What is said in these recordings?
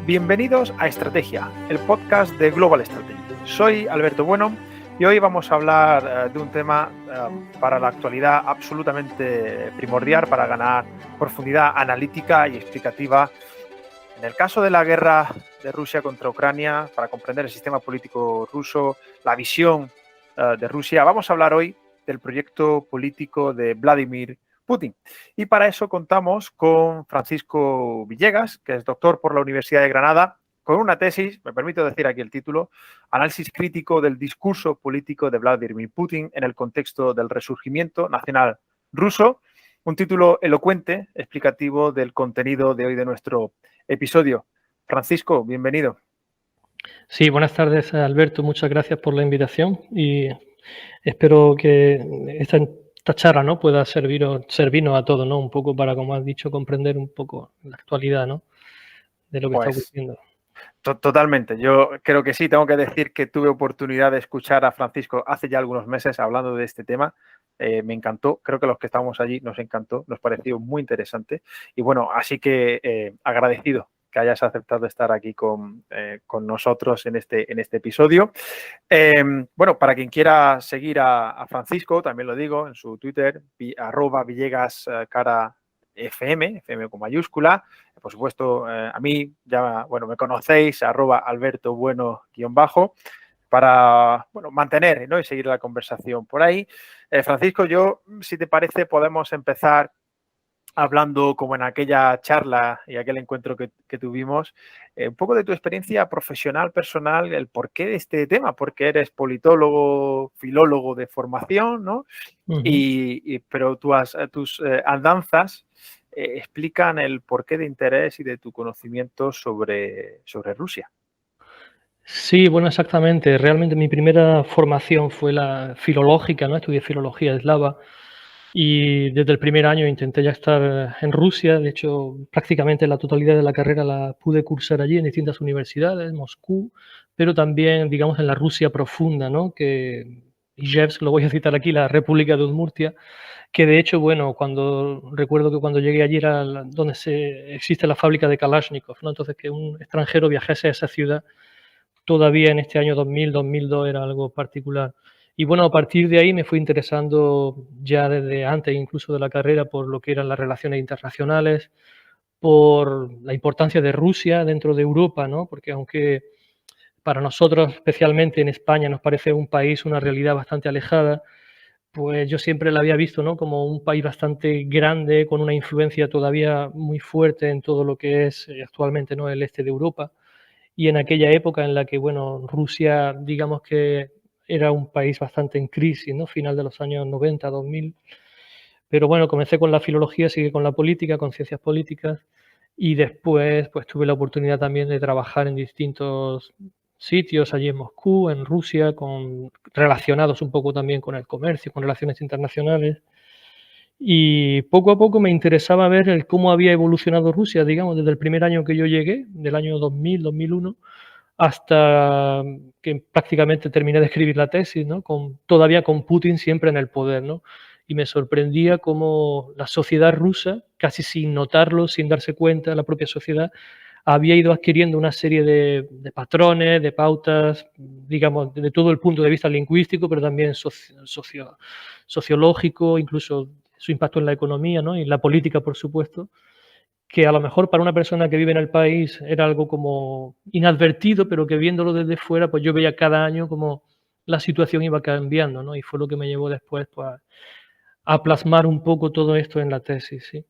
Bienvenidos a Estrategia, el podcast de Global Strategy. Soy Alberto Bueno y hoy vamos a hablar de un tema para la actualidad absolutamente primordial para ganar profundidad analítica y explicativa. En el caso de la guerra de Rusia contra Ucrania, para comprender el sistema político ruso, la visión de Rusia, vamos a hablar hoy del proyecto político de Vladimir Putin. Y para eso contamos con Francisco Villegas, que es doctor por la Universidad de Granada, con una tesis, me permito decir aquí el título, Análisis crítico del discurso político de Vladimir Putin en el contexto del resurgimiento nacional ruso. Un título elocuente, explicativo del contenido de hoy de nuestro episodio. Francisco, bienvenido. Sí, buenas tardes, Alberto. Muchas gracias por la invitación y espero que esta charla, ¿no?, pueda servirnos a todos, ¿no?, un poco para, como has dicho, comprender un poco la actualidad, ¿no?, de lo que está ocurriendo. Totalmente. Yo creo que sí. Tengo que decir que tuve oportunidad de escuchar a Francisco hace ya algunos meses hablando de este tema. Me encantó. Creo que los que estábamos allí nos encantó. Nos pareció muy interesante. Y bueno, así que agradecido que hayas aceptado estar aquí con nosotros en este episodio. Bueno, para quien quiera seguir a Francisco, también lo digo en su Twitter, @VillegasCara FM con mayúscula. Por supuesto, a mí ya, bueno, me conocéis, @AlbertoBueno_, para, bueno, mantener, ¿no?, y seguir la conversación por ahí. Francisco, yo, si te parece, podemos empezar hablando, como en aquella charla y aquel encuentro que tuvimos, un poco de tu experiencia profesional, personal, el porqué de este tema, porque eres politólogo, filólogo de formación, ¿no? Pero tus andanzas explican el porqué de interés y de tu conocimiento sobre Rusia. Sí, bueno, exactamente. Realmente mi primera formación fue la filológica, ¿no? Estudié filología eslava y desde el primer año intenté ya estar en Rusia. De hecho, prácticamente la totalidad de la carrera la pude cursar allí en distintas universidades, Moscú, pero también, digamos, en la Rusia profunda, ¿no?, que Ijevsk, lo voy a citar aquí, la República de Udmurtia, que de hecho, bueno, recuerdo que cuando llegué allí era donde existe la fábrica de Kalashnikov, ¿no? Entonces, que un extranjero viajase a esa ciudad todavía en este año 2000, 2002 era algo particular. Y bueno, a partir de ahí me fui interesando ya desde antes incluso de la carrera por lo que eran las relaciones internacionales, por la importancia de Rusia dentro de Europa, ¿no? Porque aunque para nosotros, especialmente en España, nos parece un país, una realidad bastante alejada, pues yo siempre la había visto, ¿no?, como un país bastante grande, con una influencia todavía muy fuerte en todo lo que es actualmente, ¿no?, el este de Europa. Y en aquella época en la que, bueno, Rusia, digamos que era un país bastante en crisis, ¿no?, final de los años 90, 2000. Pero bueno, comencé con la filología, seguí con la política, con ciencias políticas, y después, pues tuve la oportunidad también de trabajar en distintos sitios allí en Moscú, en Rusia, relacionados un poco también con el comercio, con relaciones internacionales. Y poco a poco me interesaba ver cómo había evolucionado Rusia, digamos, desde el primer año que yo llegué, del año 2000, 2001, hasta que prácticamente terminé de escribir la tesis, ¿no?, todavía con Putin siempre en el poder, ¿no? Y me sorprendía cómo la sociedad rusa, casi sin notarlo, sin darse cuenta, la propia sociedad, había ido adquiriendo una serie de patrones, de pautas, digamos, desde todo el punto de vista lingüístico, pero también sociológico, incluso su impacto en la economía, ¿no?, y en la política, por supuesto, que a lo mejor para una persona que vive en el país era algo como inadvertido, pero que viéndolo desde fuera, pues yo veía cada año como la situación iba cambiando, ¿no? Y fue lo que me llevó después, pues, a plasmar un poco todo esto en la tesis, sí.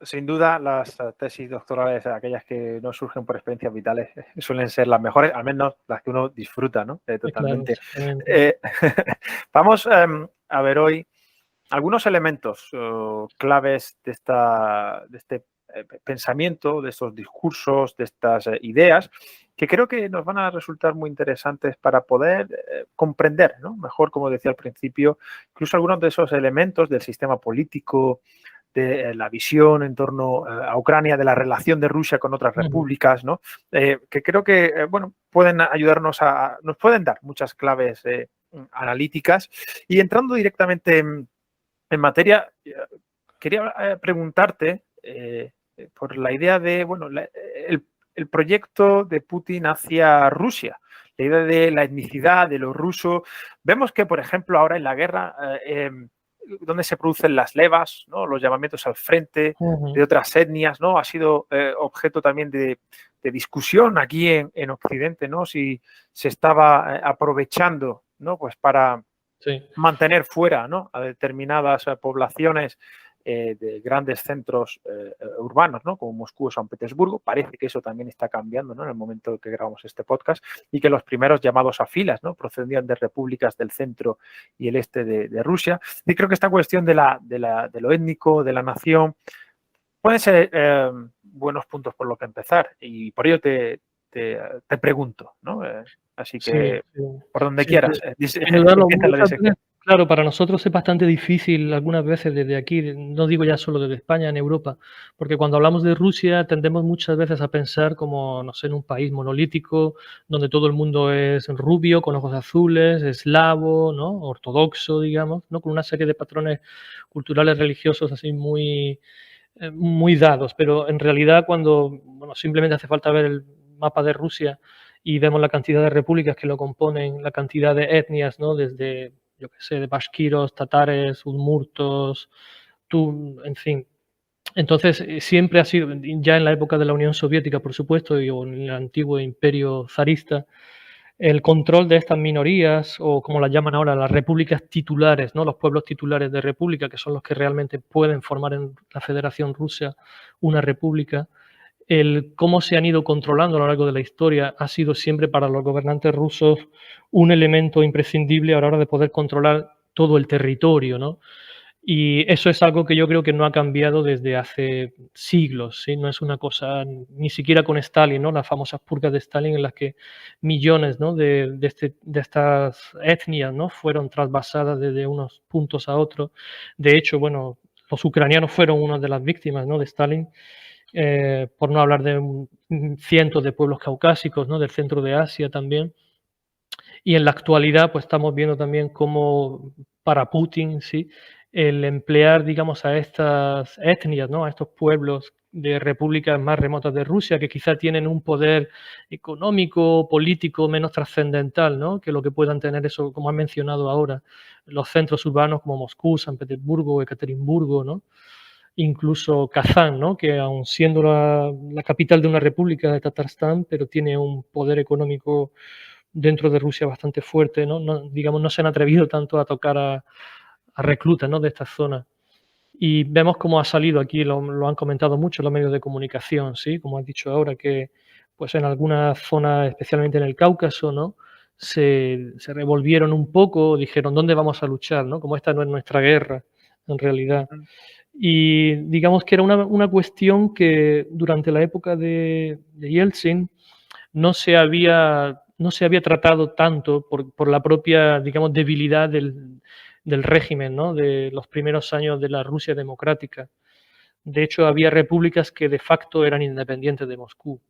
Sin duda, las tesis doctorales, aquellas que no surgen por experiencias vitales, suelen ser las mejores, al menos las que uno disfruta, ¿no? Claro, Totalmente. exactamente. Vamos a ver hoy algunos elementos claves de este pensamiento, de estos discursos, de estas ideas, que creo que nos van a resultar muy interesantes para poder comprender, ¿no?, mejor, como decía al principio, incluso algunos de esos elementos del sistema político, de la visión en torno a Ucrania, de la relación de Rusia con otras repúblicas, ¿no? Que creo que bueno, pueden ayudarnos nos pueden dar muchas claves analíticas. Y entrando directamente en materia, quería preguntarte, por la idea de, bueno, el proyecto de Putin hacia Rusia, la idea de la etnicidad, de lo ruso. Vemos que, por ejemplo, ahora en la guerra, donde se producen las levas, ¿no? Los llamamientos al frente de otras etnias, ¿no? Ha sido objeto también de discusión aquí en Occidente, ¿no? Si se estaba aprovechando, ¿no? Pues para mantener fuera, ¿no? A determinadas poblaciones de grandes centros urbanos, ¿no? Como Moscú o San Petersburgo. Parece que eso también está cambiando, ¿no? En el momento que grabamos este podcast, y que los primeros llamados a filas, ¿no? Procedían de repúblicas del centro y el este de Rusia. Y creo que esta cuestión de lo étnico, de la nación, pueden ser buenos puntos por lo que empezar, y por ello te pregunto, ¿no? Así que, por donde quieras, empieza la disección. Claro, para nosotros es bastante difícil algunas veces desde aquí, no digo ya solo desde España, en Europa, porque cuando hablamos de Rusia tendemos muchas veces a pensar como, no sé, en un país monolítico, donde todo el mundo es rubio, con ojos azules, eslavo, ¿no? Ortodoxo, digamos, ¿no? Con una serie de patrones culturales religiosos así muy dados, pero en realidad cuando, bueno, simplemente hace falta ver el mapa de Rusia y vemos la cantidad de repúblicas que lo componen, la cantidad de etnias, ¿no? Desde, yo qué sé, de bashkiros, tatares, udmurtos, en fin. Entonces, siempre ha sido, ya en la época de la Unión Soviética, por supuesto, y en el antiguo imperio zarista, el control de estas minorías, o como las llaman ahora, las repúblicas titulares, ¿no? Los pueblos titulares de república, que son los que realmente pueden formar en la Federación Rusa una república, el cómo se han ido controlando a lo largo de la historia ha sido siempre para los gobernantes rusos un elemento imprescindible a la hora de poder controlar todo el territorio, ¿no? Y eso es algo que yo creo que no ha cambiado desde hace siglos, ¿sí? No es una cosa, ni siquiera con Stalin, ¿no? Las famosas purgas de Stalin en las que millones, ¿no? de estas etnias, ¿no? Fueron trasvasadas desde unos puntos a otros. De hecho, bueno, los ucranianos fueron una de las víctimas, ¿no? de Stalin, por no hablar de cientos de pueblos caucásicos, ¿no? Del centro de Asia también. Y en la actualidad, pues estamos viendo también cómo para Putin, ¿sí? El emplear, digamos, a estas etnias, ¿no? A estos pueblos de repúblicas más remotas de Rusia, que quizá tienen un poder económico, político menos trascendental, ¿no? Que lo que puedan tener eso, como han mencionado ahora, los centros urbanos como Moscú, San Petersburgo, Ekaterimburgo, ¿no? Incluso Kazán, ¿no? Que aun siendo la capital de una república de Tatarstán, pero tiene un poder económico dentro de Rusia bastante fuerte, ¿no? Digamos, no se han atrevido tanto a tocar a reclutas, ¿no? de estas zonas. Y vemos cómo ha salido aquí, lo han comentado mucho los medios de comunicación, ¿sí? Como has dicho ahora, que pues en algunas zonas, especialmente en el Cáucaso, ¿no? Se revolvieron un poco, dijeron, ¿dónde vamos a luchar? ¿no? Como esta no es nuestra guerra, en realidad. Y digamos que era una cuestión que durante la época de Yeltsin no se había tratado tanto por la propia, digamos, debilidad del régimen, ¿no? De los primeros años de la Rusia democrática. De hecho, había repúblicas que de facto eran independientes de Moscú.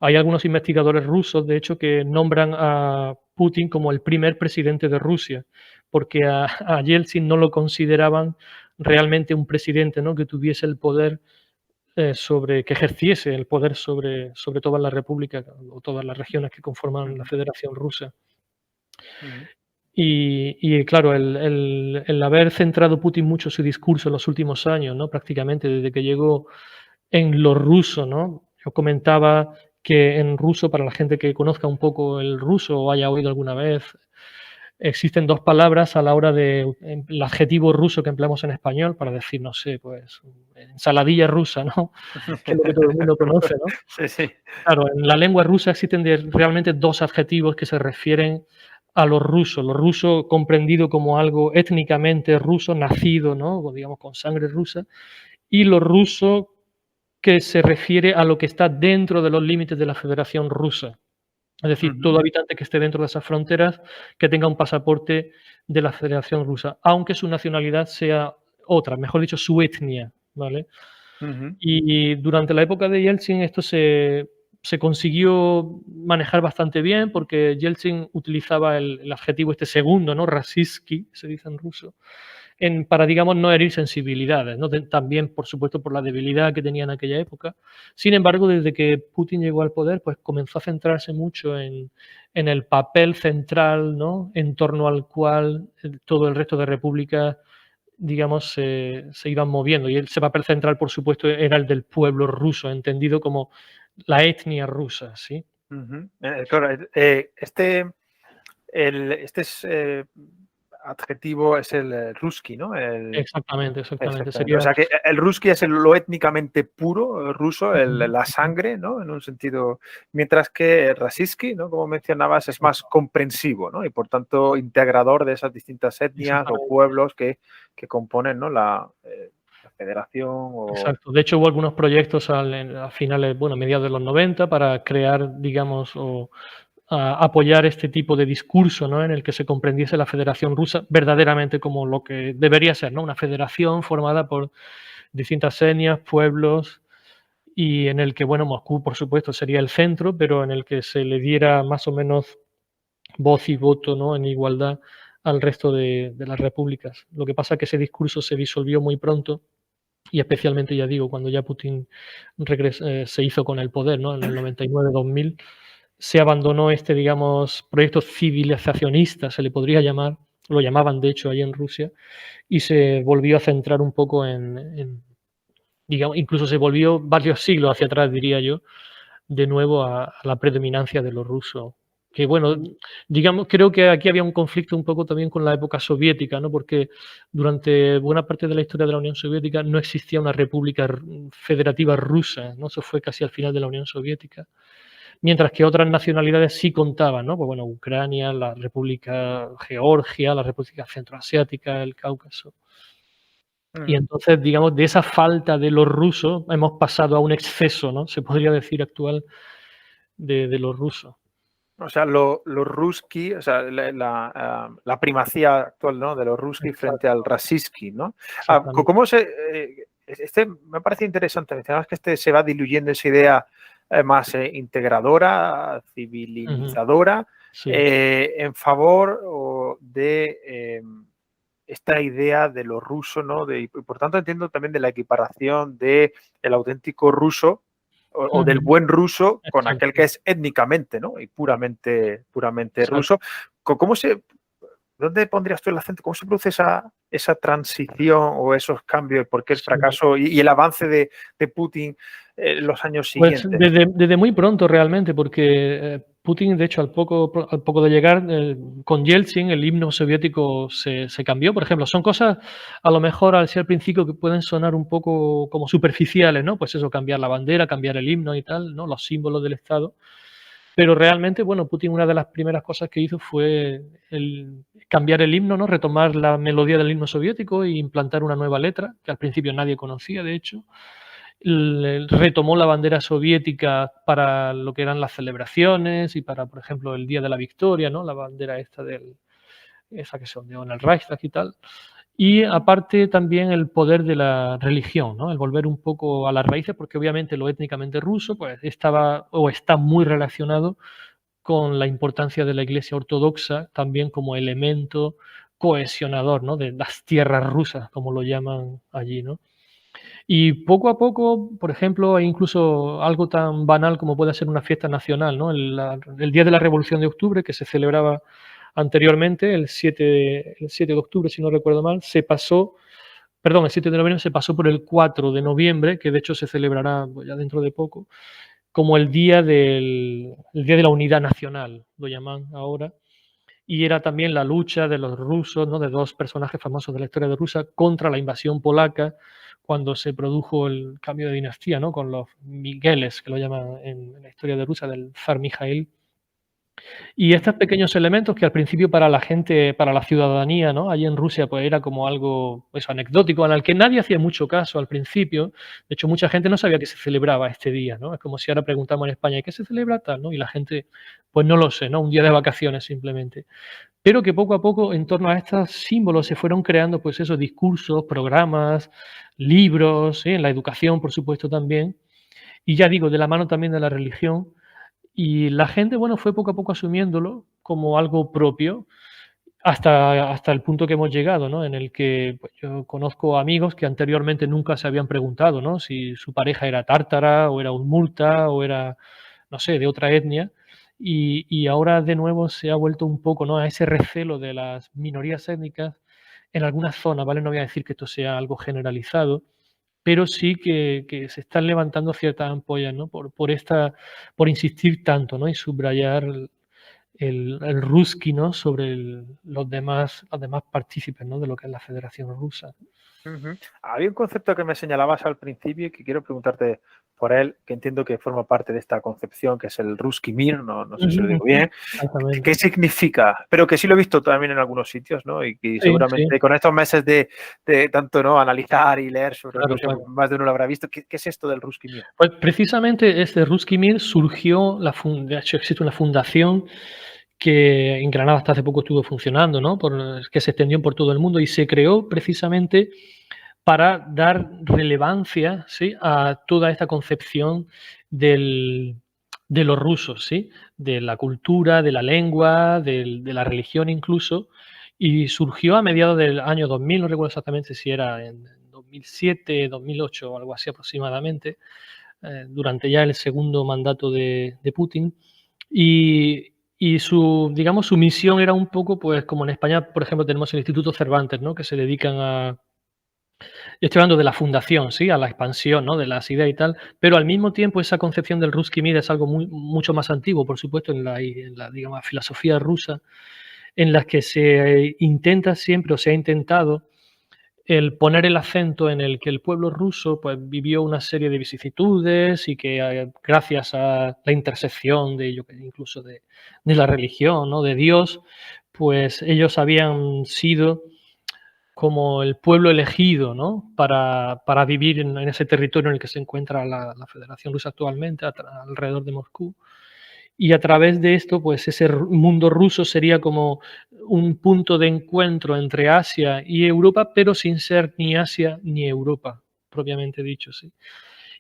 Hay algunos investigadores rusos, de hecho, que nombran a Putin como el primer presidente de Rusia, porque a Yeltsin no lo consideraban realmente un presidente, ¿no? que tuviese el poder que ejerciese el poder sobre todas las repúblicas o todas las regiones que conforman la Federación Rusa. Y claro, el haber centrado Putin mucho su discurso en los últimos años, ¿no? prácticamente desde que llegó, en lo ruso, ¿no? Yo comentaba que en ruso, para la gente que conozca un poco el ruso o haya oído alguna vez, existen dos palabras a la hora el adjetivo ruso que empleamos en español para decir, no sé, pues ensaladilla rusa, ¿no? Que es lo que todo el mundo conoce, ¿no? Sí, sí. Claro, en la lengua rusa existen realmente dos adjetivos que se refieren a lo ruso comprendido como algo étnicamente ruso, nacido, ¿no? O digamos con sangre rusa, y lo ruso que se refiere a lo que está dentro de los límites de la Federación Rusa. Es decir, todo habitante que esté dentro de esas fronteras, que tenga un pasaporte de la Federación Rusa, aunque su nacionalidad sea otra, mejor dicho, su etnia, ¿vale? Y durante la época de Yeltsin esto se consiguió manejar bastante bien, porque Yeltsin utilizaba el adjetivo este segundo, ¿no? Rasisky, se dice en ruso, para, digamos, no herir sensibilidades, ¿no? También, por supuesto, por la debilidad que tenía en aquella época. Sin embargo, desde que Putin llegó al poder, pues comenzó a centrarse mucho en el papel central, ¿no? En torno al cual todo el resto de repúblicas, digamos, se iban moviendo. Y ese papel central, por supuesto, era el del pueblo ruso, entendido como la etnia rusa, ¿sí? Claro, este es, adjetivo es el ruski, ¿no? Exactamente, exactamente. Exactamente. O Sería sea que el ruski es lo étnicamente puro ruso, ujú, la sangre, ¿no? En un sentido, mientras que el rasiski, ¿no? Como mencionabas, es sí, más comprensivo, ¿no? Y por tanto integrador de esas distintas etnias o exactamente. pueblos que componen, ¿no? La federación o... Exacto. De hecho, hubo algunos proyectos a finales, bueno, mediados de los 90 para crear, digamos, o apoyar este tipo de discurso, ¿no? En el que se comprendiese la Federación Rusa verdaderamente como lo que debería ser, ¿no? Una federación formada por distintas etnias, pueblos y en el que, bueno, Moscú, por supuesto, sería el centro, pero en el que se le diera más o menos voz y voto, ¿no? En igualdad al resto de las repúblicas. Lo que pasa es que ese discurso se disolvió muy pronto y especialmente, ya digo, cuando ya Putin se hizo con el poder, ¿no? En el 99-2000, se abandonó este, digamos, proyecto civilizacionista, se le podría llamar, lo llamaban de hecho ahí en Rusia, y se volvió a centrar un poco digamos, incluso se volvió varios siglos hacia atrás, diría yo, de nuevo a la predominancia de lo ruso. Que bueno, digamos, creo que aquí había un conflicto un poco también con la época soviética, ¿no? Porque durante buena parte de la historia de la Unión Soviética no existía una república federativa rusa, ¿no? Eso fue casi al final de la Unión Soviética. Mientras que otras nacionalidades sí contaban, ¿no? Pues bueno, Ucrania, la República Georgia, la República Centroasiática, el Cáucaso. Y Mm. entonces, digamos, de esa falta de los rusos hemos pasado a un exceso, ¿no? Se podría decir actual de los rusos. O sea, los ruski, o sea, la primacía actual, ¿no? De los ruski frente al Exacto, rasiski, ¿no? exactamente. ¿Cómo se...? Me parece interesante, mencionabas que se va diluyendo esa idea más integradora, Ujú, civilizadora, sí, en favor de esta idea de lo ruso, ¿no? Y por tanto entiendo también de la equiparación de el auténtico ruso o del ujú, buen ruso con aquel que exacto, es étnicamente, ¿no? Y puramente ruso. exacto. ¿Cómo se, ¿Dónde pondrías tú el acento? ¿Cómo se produce esa transición o esos cambios? ¿Por qué el Sí. fracaso y el avance de Putin en los años Pues siguientes? desde muy pronto realmente, porque Putin, de hecho, al poco de llegar, con Yeltsin, el himno soviético se cambió. Por ejemplo, son cosas, a lo mejor, al ser al principio, que pueden sonar un poco como superficiales, ¿no? Pues eso, cambiar la bandera, cambiar el himno y tal, ¿no? Los símbolos del Estado. Pero realmente, bueno, Putin una de las primeras cosas que hizo fue cambiar el himno, ¿no? Retomar la melodía del himno soviético e implantar una nueva letra, que al principio nadie conocía, de hecho. Retomó la bandera soviética para lo que eran las celebraciones y para, por ejemplo, el Día de la Victoria, ¿no? La bandera esa que se ondeó en el Reichstag y tal. Y aparte también el poder de la religión, ¿no? El volver un poco a las raíces, porque obviamente lo étnicamente ruso pues estaba o está muy relacionado con la importancia de la Iglesia ortodoxa también como elemento cohesionador, ¿no? De las tierras rusas, como lo llaman allí, ¿no? Y poco a poco, por ejemplo, hay incluso algo tan banal como puede ser una fiesta nacional, ¿no? El día de la Revolución de Octubre, que se celebraba anteriormente, el 7 de octubre, si no recuerdo mal, el 7 de noviembre se pasó por el 4 de noviembre, que de hecho se celebrará pues, ya dentro de poco, como el día de la unidad nacional, lo llaman ahora, y era también la lucha de los rusos, ¿no? De dos personajes famosos de la historia de Rusia contra la invasión polaca cuando se produjo el cambio de dinastía, ¿no? Con los Migueles, que lo llaman en la historia de Rusia, del zar Mijaíl. Y estos pequeños elementos que al principio para la gente, para la ciudadanía, ¿no? Allí en Rusia, pues era como algo pues, anecdótico, al que nadie hacía mucho caso al principio. De hecho, mucha gente no sabía que se celebraba este día, ¿no? Es como si ahora preguntamos en España, ¿qué se celebra tal? ¿No? Y la gente, pues no lo sé, ¿no? Un día de vacaciones simplemente. Pero que poco a poco, en torno a estos símbolos, se fueron creando, pues esos discursos, programas, libros, ¿sí? En la educación, por supuesto, también. Y ya digo, de la mano también de la religión, y la gente, bueno, fue poco a poco asumiéndolo como algo propio, hasta el punto que hemos llegado, ¿no? En el que pues, yo conozco amigos que anteriormente nunca se habían preguntado, ¿no? Si su pareja era tártara o era un multa o era, no sé, de otra etnia. Y ahora de nuevo se ha vuelto un poco, ¿no? A ese recelo de las minorías étnicas en algunas zonas, ¿vale? No voy a decir que esto sea algo generalizado, pero sí que se están levantando ciertas ampollas, ¿no? Por insistir tanto, ¿no? Y subrayar el ruski, ¿no? Sobre los demás partícipes, ¿no? De lo que es la Federación Rusa. Ujú. Había un concepto que me señalabas al principio y que quiero preguntarte por él, que entiendo que forma parte de esta concepción, que es el Ruski Mir, no sé si lo Ujú, digo ujú. bien. ¿Qué Exactamente. significa? Pero que sí lo he visto también en algunos sitios, ¿no? Y que Sí, sí, seguramente con estos meses de tanto, ¿no? Analizar y leer sobre claro, Rusia, claro. pues más de uno lo habrá visto. ¿Qué es esto del Ruski Mir? Pues precisamente este Ruski Mir surgió, de hecho existe una fundación que en Granada hasta hace poco estuvo funcionando, ¿no? Que se extendió por todo el mundo y se creó precisamente para dar relevancia, ¿sí? A toda esta concepción del de los rusos, ¿sí? De la cultura, de la lengua, de la religión incluso, y surgió a mediados del año 2000, no recuerdo exactamente si era en 2007, 2008 o algo así aproximadamente, durante ya el segundo mandato de Putin. Y su, digamos, su misión era un poco, pues como en España, por ejemplo, tenemos el Instituto Cervantes, ¿no? Que se dedican a, yo estoy hablando de la fundación, ¿sí? A la expansión, ¿no? De las ideas y tal, pero al mismo tiempo esa concepción del Ruski Mir es algo mucho más antiguo, por supuesto, en la, digamos, filosofía rusa, en la que se intenta siempre, o se ha intentado, el poner el acento en el que el pueblo ruso pues, vivió una serie de vicisitudes y que gracias a la intersección de ello, incluso de la religión, ¿no? De Dios, pues ellos habían sido como el pueblo elegido, ¿no? Para vivir en ese territorio en el que se encuentra la Federación Rusa actualmente, alrededor de Moscú. Y a través de esto, pues ese mundo ruso sería como un punto de encuentro entre Asia y Europa, pero sin ser ni Asia ni Europa, propiamente dicho, sí.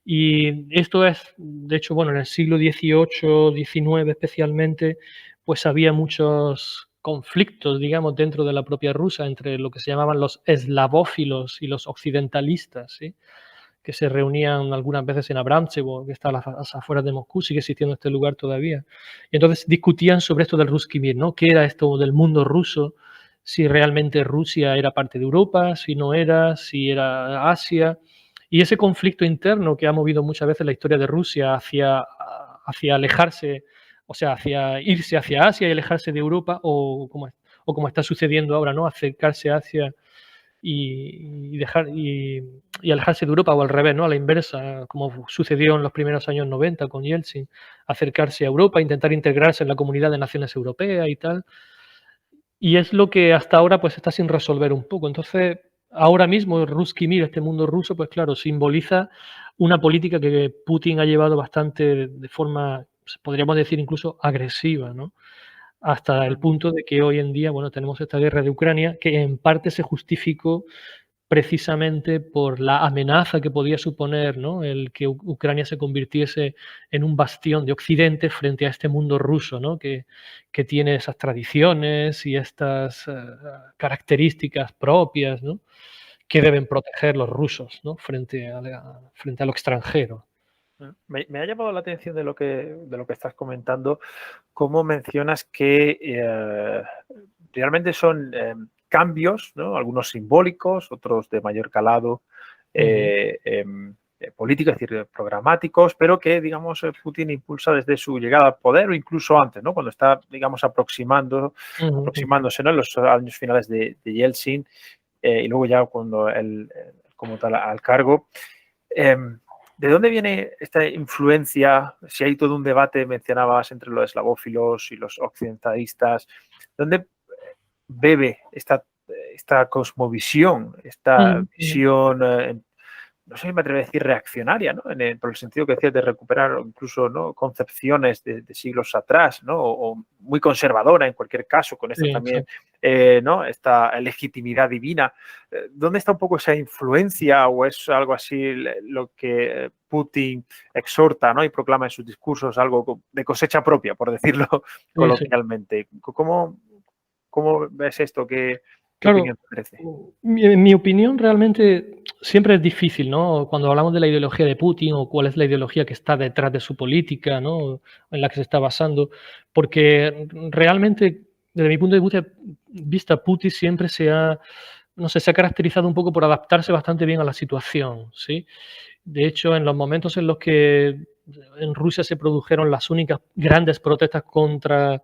Y esto es, de hecho, bueno, en el siglo XVIII, XIX especialmente, pues había muchos conflictos, digamos, dentro de la propia Rusia entre lo que se llamaban los eslavófilos y los occidentalistas, ¿sí? Que se reunían algunas veces en Abramtsevo, que está a las afueras de Moscú, sigue existiendo este lugar todavía. Y entonces discutían sobre esto del Ruski Mir, ¿no? ¿Qué era esto del mundo ruso? Si realmente Rusia era parte de Europa, si no era, si era Asia. Y ese conflicto interno que ha movido muchas veces la historia de Rusia hacia alejarse, o sea, hacia irse hacia Asia y alejarse de Europa, o como está sucediendo ahora, ¿no? Acercarse a Asia y alejarse de Europa, o al revés, ¿no? A la inversa, como sucedió en los primeros años 90 con Yeltsin, acercarse a Europa, intentar integrarse en la comunidad de naciones europeas y tal. Y es lo que hasta ahora pues está sin resolver un poco. Entonces, ahora mismo el Ruski Mir, este mundo ruso, pues claro, simboliza una política que Putin ha llevado bastante de forma, podríamos decir, incluso agresiva, ¿no? Hasta el punto de que hoy en día, bueno, tenemos esta guerra de Ucrania que en parte se justificó precisamente por la amenaza que podía suponer, ¿no? El que Ucrania se convirtiese en un bastión de Occidente frente a este mundo ruso, ¿no? Que tiene esas tradiciones y estas características propias, ¿no? Que deben proteger los rusos, ¿no? Frente a lo extranjero. Me ha llamado la atención de lo que estás comentando, cómo mencionas que realmente son cambios, ¿no? Algunos simbólicos, otros de mayor calado Ujú, político, es decir, programáticos, pero que, digamos, Putin impulsa desde su llegada al poder o incluso antes, ¿no? Cuando está, digamos, ujú, ujú. aproximándose, ¿no? En los años finales de Yeltsin y luego ya cuando él, como tal, al cargo. Em, ¿De dónde viene esta influencia? Si hay todo un debate, mencionabas, entre los eslavófilos y los occidentalistas, ¿dónde bebe esta cosmovisión, esta Ujú, ujú. visión, no sé si me atrevo a decir reaccionaria, ¿no? Por el sentido que decías de recuperar incluso, ¿no? Concepciones de siglos atrás, ¿no? O muy conservadora en cualquier caso, con esto Sí, también, exacto. ¿no? Esta legitimidad divina. ¿Dónde está un poco esa influencia o es algo así lo que Putin exhorta, ¿no? Y proclama en sus discursos, algo de cosecha propia, por decirlo Sí, sí. coloquialmente? cómo ves esto? ¿Qué Claro, opinión te merece? mi opinión realmente siempre es difícil, ¿no? Cuando hablamos de la ideología de Putin o cuál es la ideología que está detrás de su política, ¿no? En la que se está basando, porque realmente, desde mi punto de vista, Putin siempre no sé, se ha caracterizado un poco por adaptarse bastante bien a la situación, ¿sí? De hecho, en los momentos en los que en Rusia se produjeron las únicas grandes protestas contra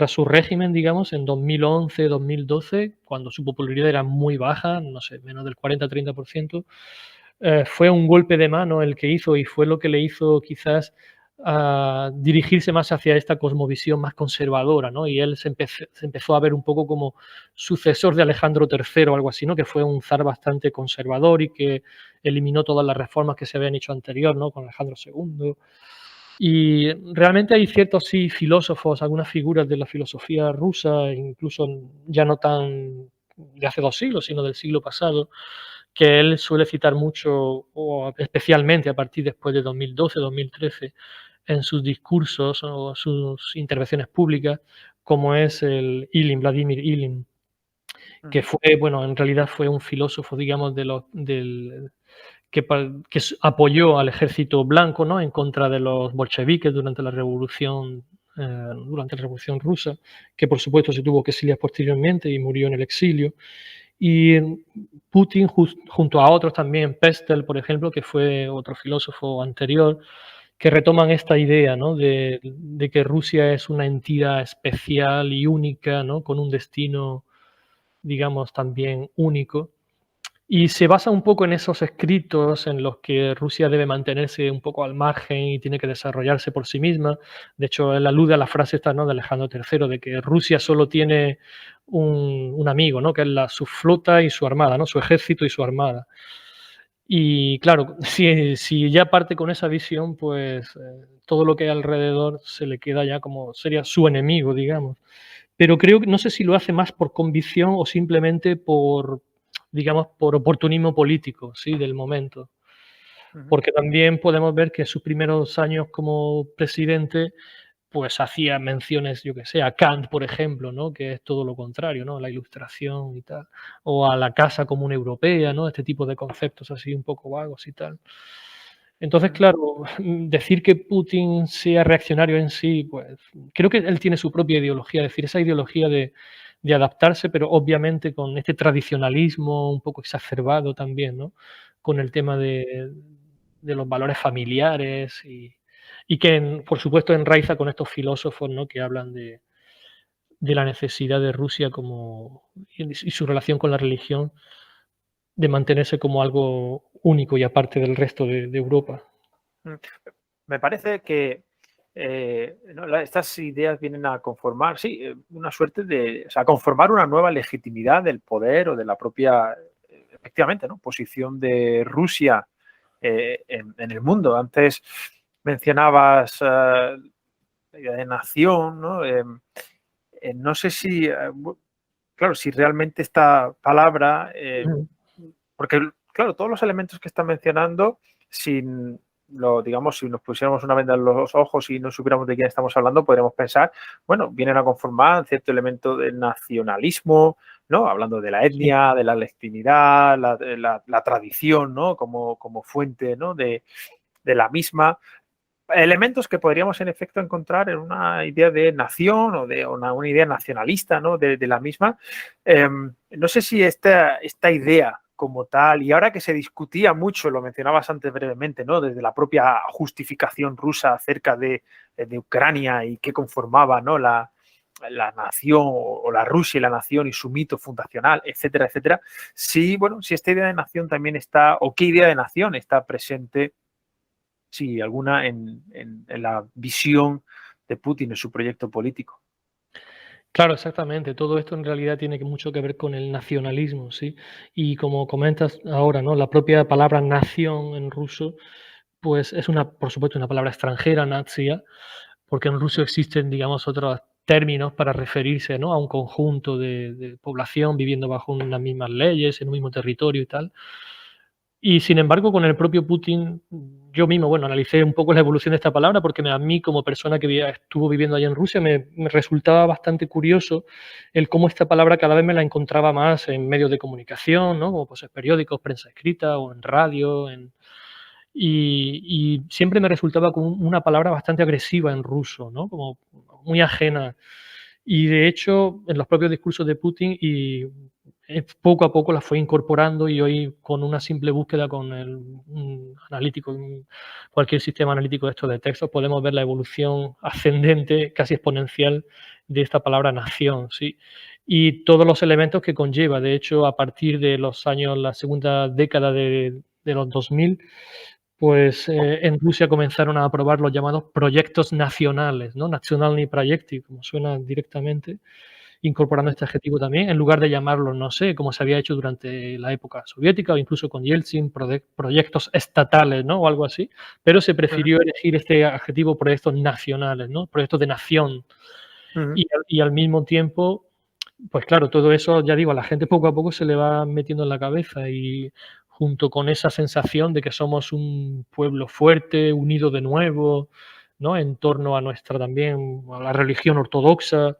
su régimen, digamos, en 2011, 2012, cuando su popularidad era muy baja, no sé, menos del 40-30%, fue un golpe de mano el que hizo y fue lo que le hizo quizás dirigirse más hacia esta cosmovisión más conservadora, ¿no? Y él se empezó a ver un poco como sucesor de Alejandro III o algo así, ¿no? Que fue un zar bastante conservador y que eliminó todas las reformas que se habían hecho anterior, ¿no? Con Alejandro II. Y realmente hay ciertos, sí, filósofos, algunas figuras de la filosofía rusa, incluso ya no tan de hace 2 siglos, sino del siglo pasado, que él suele citar mucho, o especialmente a partir después de 2012, 2013, en sus discursos o sus intervenciones públicas, como es el Ilyin, Vladimir Ilyin, que Ujú, fue, bueno, en realidad fue un filósofo, digamos, del apoyó al ejército blanco, ¿no? En contra de los bolcheviques durante la Revolución Rusa, que por supuesto se tuvo que exiliar posteriormente y murió en el exilio. Y Putin, junto a otros también, Pestel, por ejemplo, que fue otro filósofo anterior, que retoman esta idea, ¿no? De que Rusia es una entidad especial y única, ¿no? Con un destino, digamos, también único. Y se basa un poco en esos escritos en los que Rusia debe mantenerse un poco al margen y tiene que desarrollarse por sí misma. De hecho, él alude a la frase esta, ¿no? De Alejandro III, de que Rusia solo tiene un amigo, ¿no? Que es su flota y su armada, ¿no? Su ejército y su armada. Y claro, si ya parte con esa visión, pues todo lo que hay alrededor se le queda ya como sería su enemigo, digamos. Pero creo que no sé si lo hace más por convicción o simplemente por, digamos, por oportunismo político, sí, del momento. ujú. Porque también podemos ver que sus primeros años como presidente, pues hacía menciones, yo que sé, a Kant, por ejemplo, ¿no? Que es todo lo contrario, ¿no? La Ilustración y tal, o a la Casa Común Europea, ¿no? Este tipo de conceptos así un poco vagos y tal. Entonces, Ujú. claro, decir que Putin sea reaccionario en sí, pues creo que él tiene su propia ideología, es decir, esa ideología de adaptarse, pero obviamente con este tradicionalismo un poco exacerbado también, ¿no? Con el tema de los valores familiares y que, por supuesto, enraiza con estos filósofos, ¿no? Que hablan de la necesidad de Rusia como y su relación con la religión de mantenerse como algo único y aparte del resto de Europa. Mm. Me parece que no, estas ideas vienen a conformar, sí, una suerte de, o sea, conformar una nueva legitimidad del poder o de la propia, efectivamente, ¿no? Posición de Rusia en el mundo. Antes mencionabas la idea de nación, ¿no? No sé si, claro, si realmente esta palabra, Ujú. porque, claro, todos los elementos que está mencionando, sin digamos, si nos pusiéramos una venda en los ojos y no supiéramos de quién estamos hablando, podríamos pensar, bueno, vienen a conformar cierto elemento de nacionalismo, ¿no? Hablando de la Sí, etnia, de la legitimidad, la tradición, ¿no? Como fuente, ¿no? De la misma. Elementos que podríamos en efecto encontrar en una idea de nación o de una idea nacionalista, ¿no? De la misma. No sé si esta idea como tal, y ahora que se discutía mucho, lo mencionabas antes brevemente, ¿no? Desde la propia justificación rusa acerca de Ucrania y qué conformaba, ¿no? La nación o la Rusia y la nación y su mito fundacional, etcétera, etcétera. Sí, bueno, si esta idea de nación también está, o qué idea de nación está presente, sí, alguna en la visión de Putin en su proyecto político. claro, exactamente. Todo esto en realidad tiene mucho que ver con el nacionalismo, ¿sí? Y como comentas ahora, ¿no? La propia palabra nación en ruso, pues es una, por supuesto, una palabra extranjera, natia, porque en ruso existen, digamos, otros términos para referirse, ¿no? A un conjunto de población viviendo bajo unas mismas leyes, en un mismo territorio y tal. Y sin embargo, con el propio Putin, yo mismo, bueno, analicé un poco la evolución de esta palabra porque a mí, como persona que estuvo viviendo allá en Rusia, me resultaba bastante curioso el cómo esta palabra cada vez me la encontraba más en medios de comunicación, ¿no? Como pues, en periódicos, prensa escrita o en radio. Y siempre me resultaba como una palabra bastante agresiva en ruso, ¿no? Como muy ajena. Y de hecho, en los propios discursos de Putin poco a poco la fue incorporando y hoy con una simple búsqueda con un analítico, cualquier sistema analítico de estos de textos, podemos ver la evolución ascendente, casi exponencial, de esta palabra nación, ¿sí? Y todos los elementos que conlleva. De hecho, a partir de los años, la segunda década de los 2000, pues en Rusia comenzaron a aprobar los llamados proyectos nacionales, ¿no? Nationalny Projekty, como suena directamente, incorporando este adjetivo también, en lugar de llamarlos, no sé, como se había hecho durante la época soviética o incluso con Yeltsin, proyectos estatales, ¿no? O algo así, pero se Ujú, prefirió elegir este adjetivo proyectos nacionales, ¿no? Proyectos de nación. ujú, Y al mismo tiempo, pues claro, todo eso, ya digo, a la gente poco a poco se le va metiendo en la cabeza y junto con esa sensación de que somos un pueblo fuerte, unido de nuevo, ¿no? En torno a nuestra también, a la religión ortodoxa,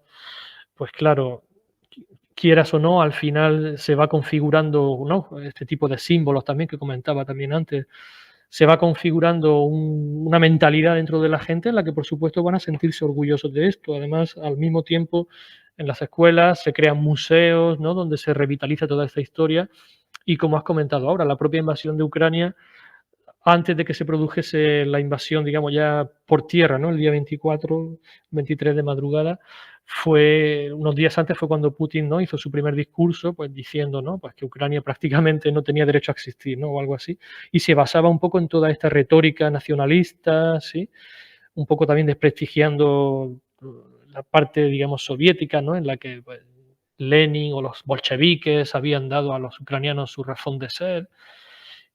pues claro, quieras o no, al final se va configurando, ¿no? Este tipo de símbolos también que comentaba también antes, se va configurando una mentalidad dentro de la gente en la que por supuesto van a sentirse orgullosos de esto. Además, al mismo tiempo, en las escuelas se crean museos, ¿no? Donde se revitaliza toda esta historia y como has comentado ahora, la propia invasión de Ucrania antes de que se produjese la invasión, digamos, ya por tierra, ¿no? El día 24, 23 de madrugada, fue unos días antes fue cuando Putin, ¿no? Hizo su primer discurso, pues diciendo, ¿no? Pues que Ucrania prácticamente no tenía derecho a existir, ¿no? O algo así. Y se basaba un poco en toda esta retórica nacionalista, ¿sí? Un poco también desprestigiando la parte, digamos, soviética, ¿no? En la que pues, Lenin o los bolcheviques habían dado a los ucranianos su razón de ser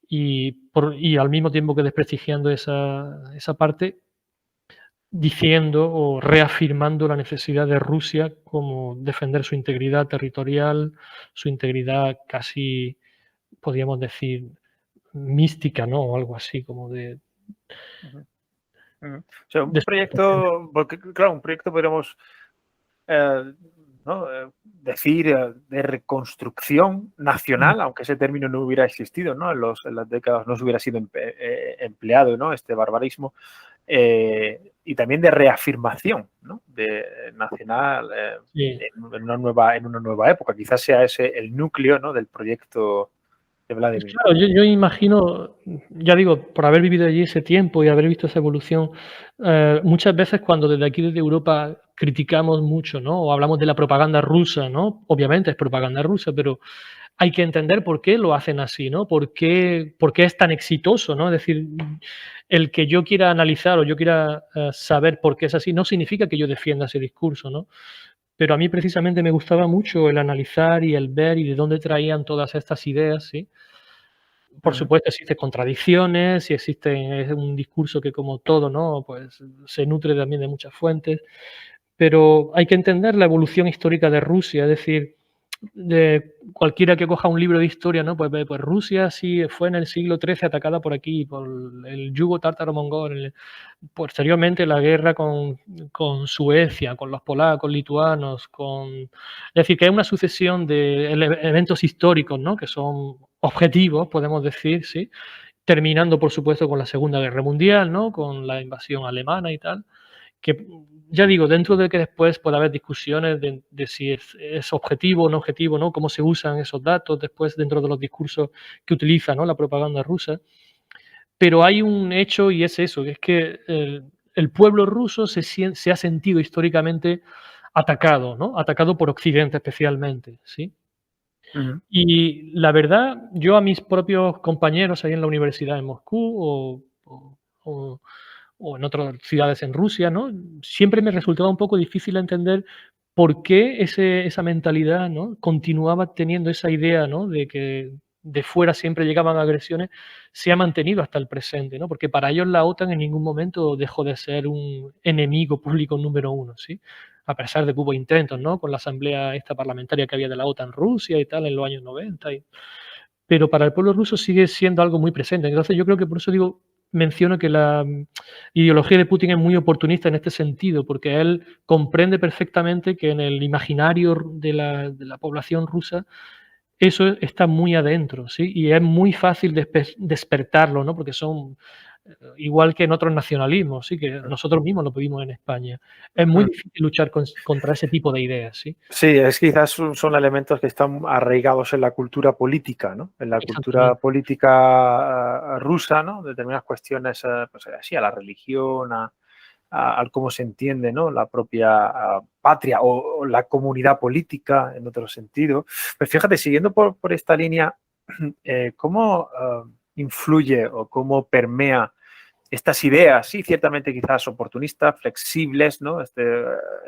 y al mismo tiempo que desprestigiando esa parte, diciendo o reafirmando la necesidad de Rusia como defender su integridad territorial, su integridad casi, podríamos decir, mística, ¿no? O algo así, como ujú, ujú. O sea, un de su potencia. proyecto, porque claro, un proyecto podríamos eh, ¿no? Decir de reconstrucción Mm, nacional, aunque ese término no hubiera existido, ¿no? En las décadas no se hubiera sido empleado, ¿no? Este barbarismo. Y también de reafirmación, ¿no? De nacional sí. en una nueva época. Quizás sea ese el núcleo, ¿no? Del proyecto de Vladimir. Claro, yo imagino, ya digo, por haber vivido allí ese tiempo y haber visto esa evolución, muchas veces cuando desde aquí, desde Europa, criticamos mucho, ¿no? O hablamos de la propaganda rusa, ¿no? Obviamente es propaganda rusa, pero hay que entender por qué lo hacen así, ¿no? Por qué es tan exitoso, ¿no? Es decir, el que yo quiera analizar o yo quiera saber por qué es así, no significa que yo defienda ese discurso, ¿no? Pero a mí precisamente me gustaba mucho el analizar y el ver y de dónde traían todas estas ideas, ¿sí? Por Ujú, supuesto, existen contradicciones y existe es un discurso que, como todo, ¿no? Pues se nutre también de muchas fuentes, pero hay que entender la evolución histórica de Rusia, es decir, de cualquiera que coja un libro de historia, ¿no? Pues, pues Rusia sí fue en el siglo XIII atacada por aquí, por el yugo tártaro-mongol. Posteriormente la guerra con Suecia, con los polacos, lituanos, es decir, que hay una sucesión de eventos históricos, ¿no? Que son objetivos, podemos decir, ¿sí? Terminando, por supuesto, con la Segunda Guerra Mundial, ¿no? Con la invasión alemana y tal que ya digo, dentro de que después puede haber discusiones de si es objetivo o no objetivo, ¿no? Cómo se usan esos datos después dentro de los discursos que utiliza, ¿no? La propaganda rusa. Pero hay un hecho y es eso, que es que el pueblo ruso se ha sentido históricamente atacado, ¿no? Atacado por Occidente especialmente, ¿sí? ujú, Y la verdad, yo a mis propios compañeros ahí en la universidad en Moscú o o en otras ciudades en Rusia, ¿no? Siempre me resultaba un poco difícil entender por qué esa mentalidad, ¿no? Continuaba teniendo esa idea, ¿no? De que de fuera siempre llegaban agresiones, se ha mantenido hasta el presente, ¿no? Porque para ellos la OTAN en ningún momento dejó de ser un enemigo público número uno, ¿sí? A pesar de que hubo intentos, ¿no? Con la asamblea esta parlamentaria que había de la OTAN en Rusia y tal en los años 90. pero para el pueblo ruso sigue siendo algo muy presente. Entonces, yo creo que por eso digo, menciono que la ideología de Putin es muy oportunista en este sentido, porque él comprende perfectamente que en el imaginario de la población rusa eso está muy adentro, ¿sí? Y es muy fácil despertarlo, ¿no? Porque son igual que en otros nacionalismos, sí, que nosotros mismos lo vivimos en España. Es muy Mm. difícil luchar contra ese tipo de ideas, ¿sí? Sí, es quizás son elementos que están arraigados en la cultura política, ¿no? En la cultura Exactamente. política rusa, ¿no? Determinadas cuestiones, pues así, a la religión, al cómo se entiende, ¿no? La propia patria o la comunidad política en otro sentido. Pues fíjate, siguiendo por esta línea, ¿cómo influye o cómo permea estas ideas, sí, ciertamente quizás oportunistas, flexibles, ¿no?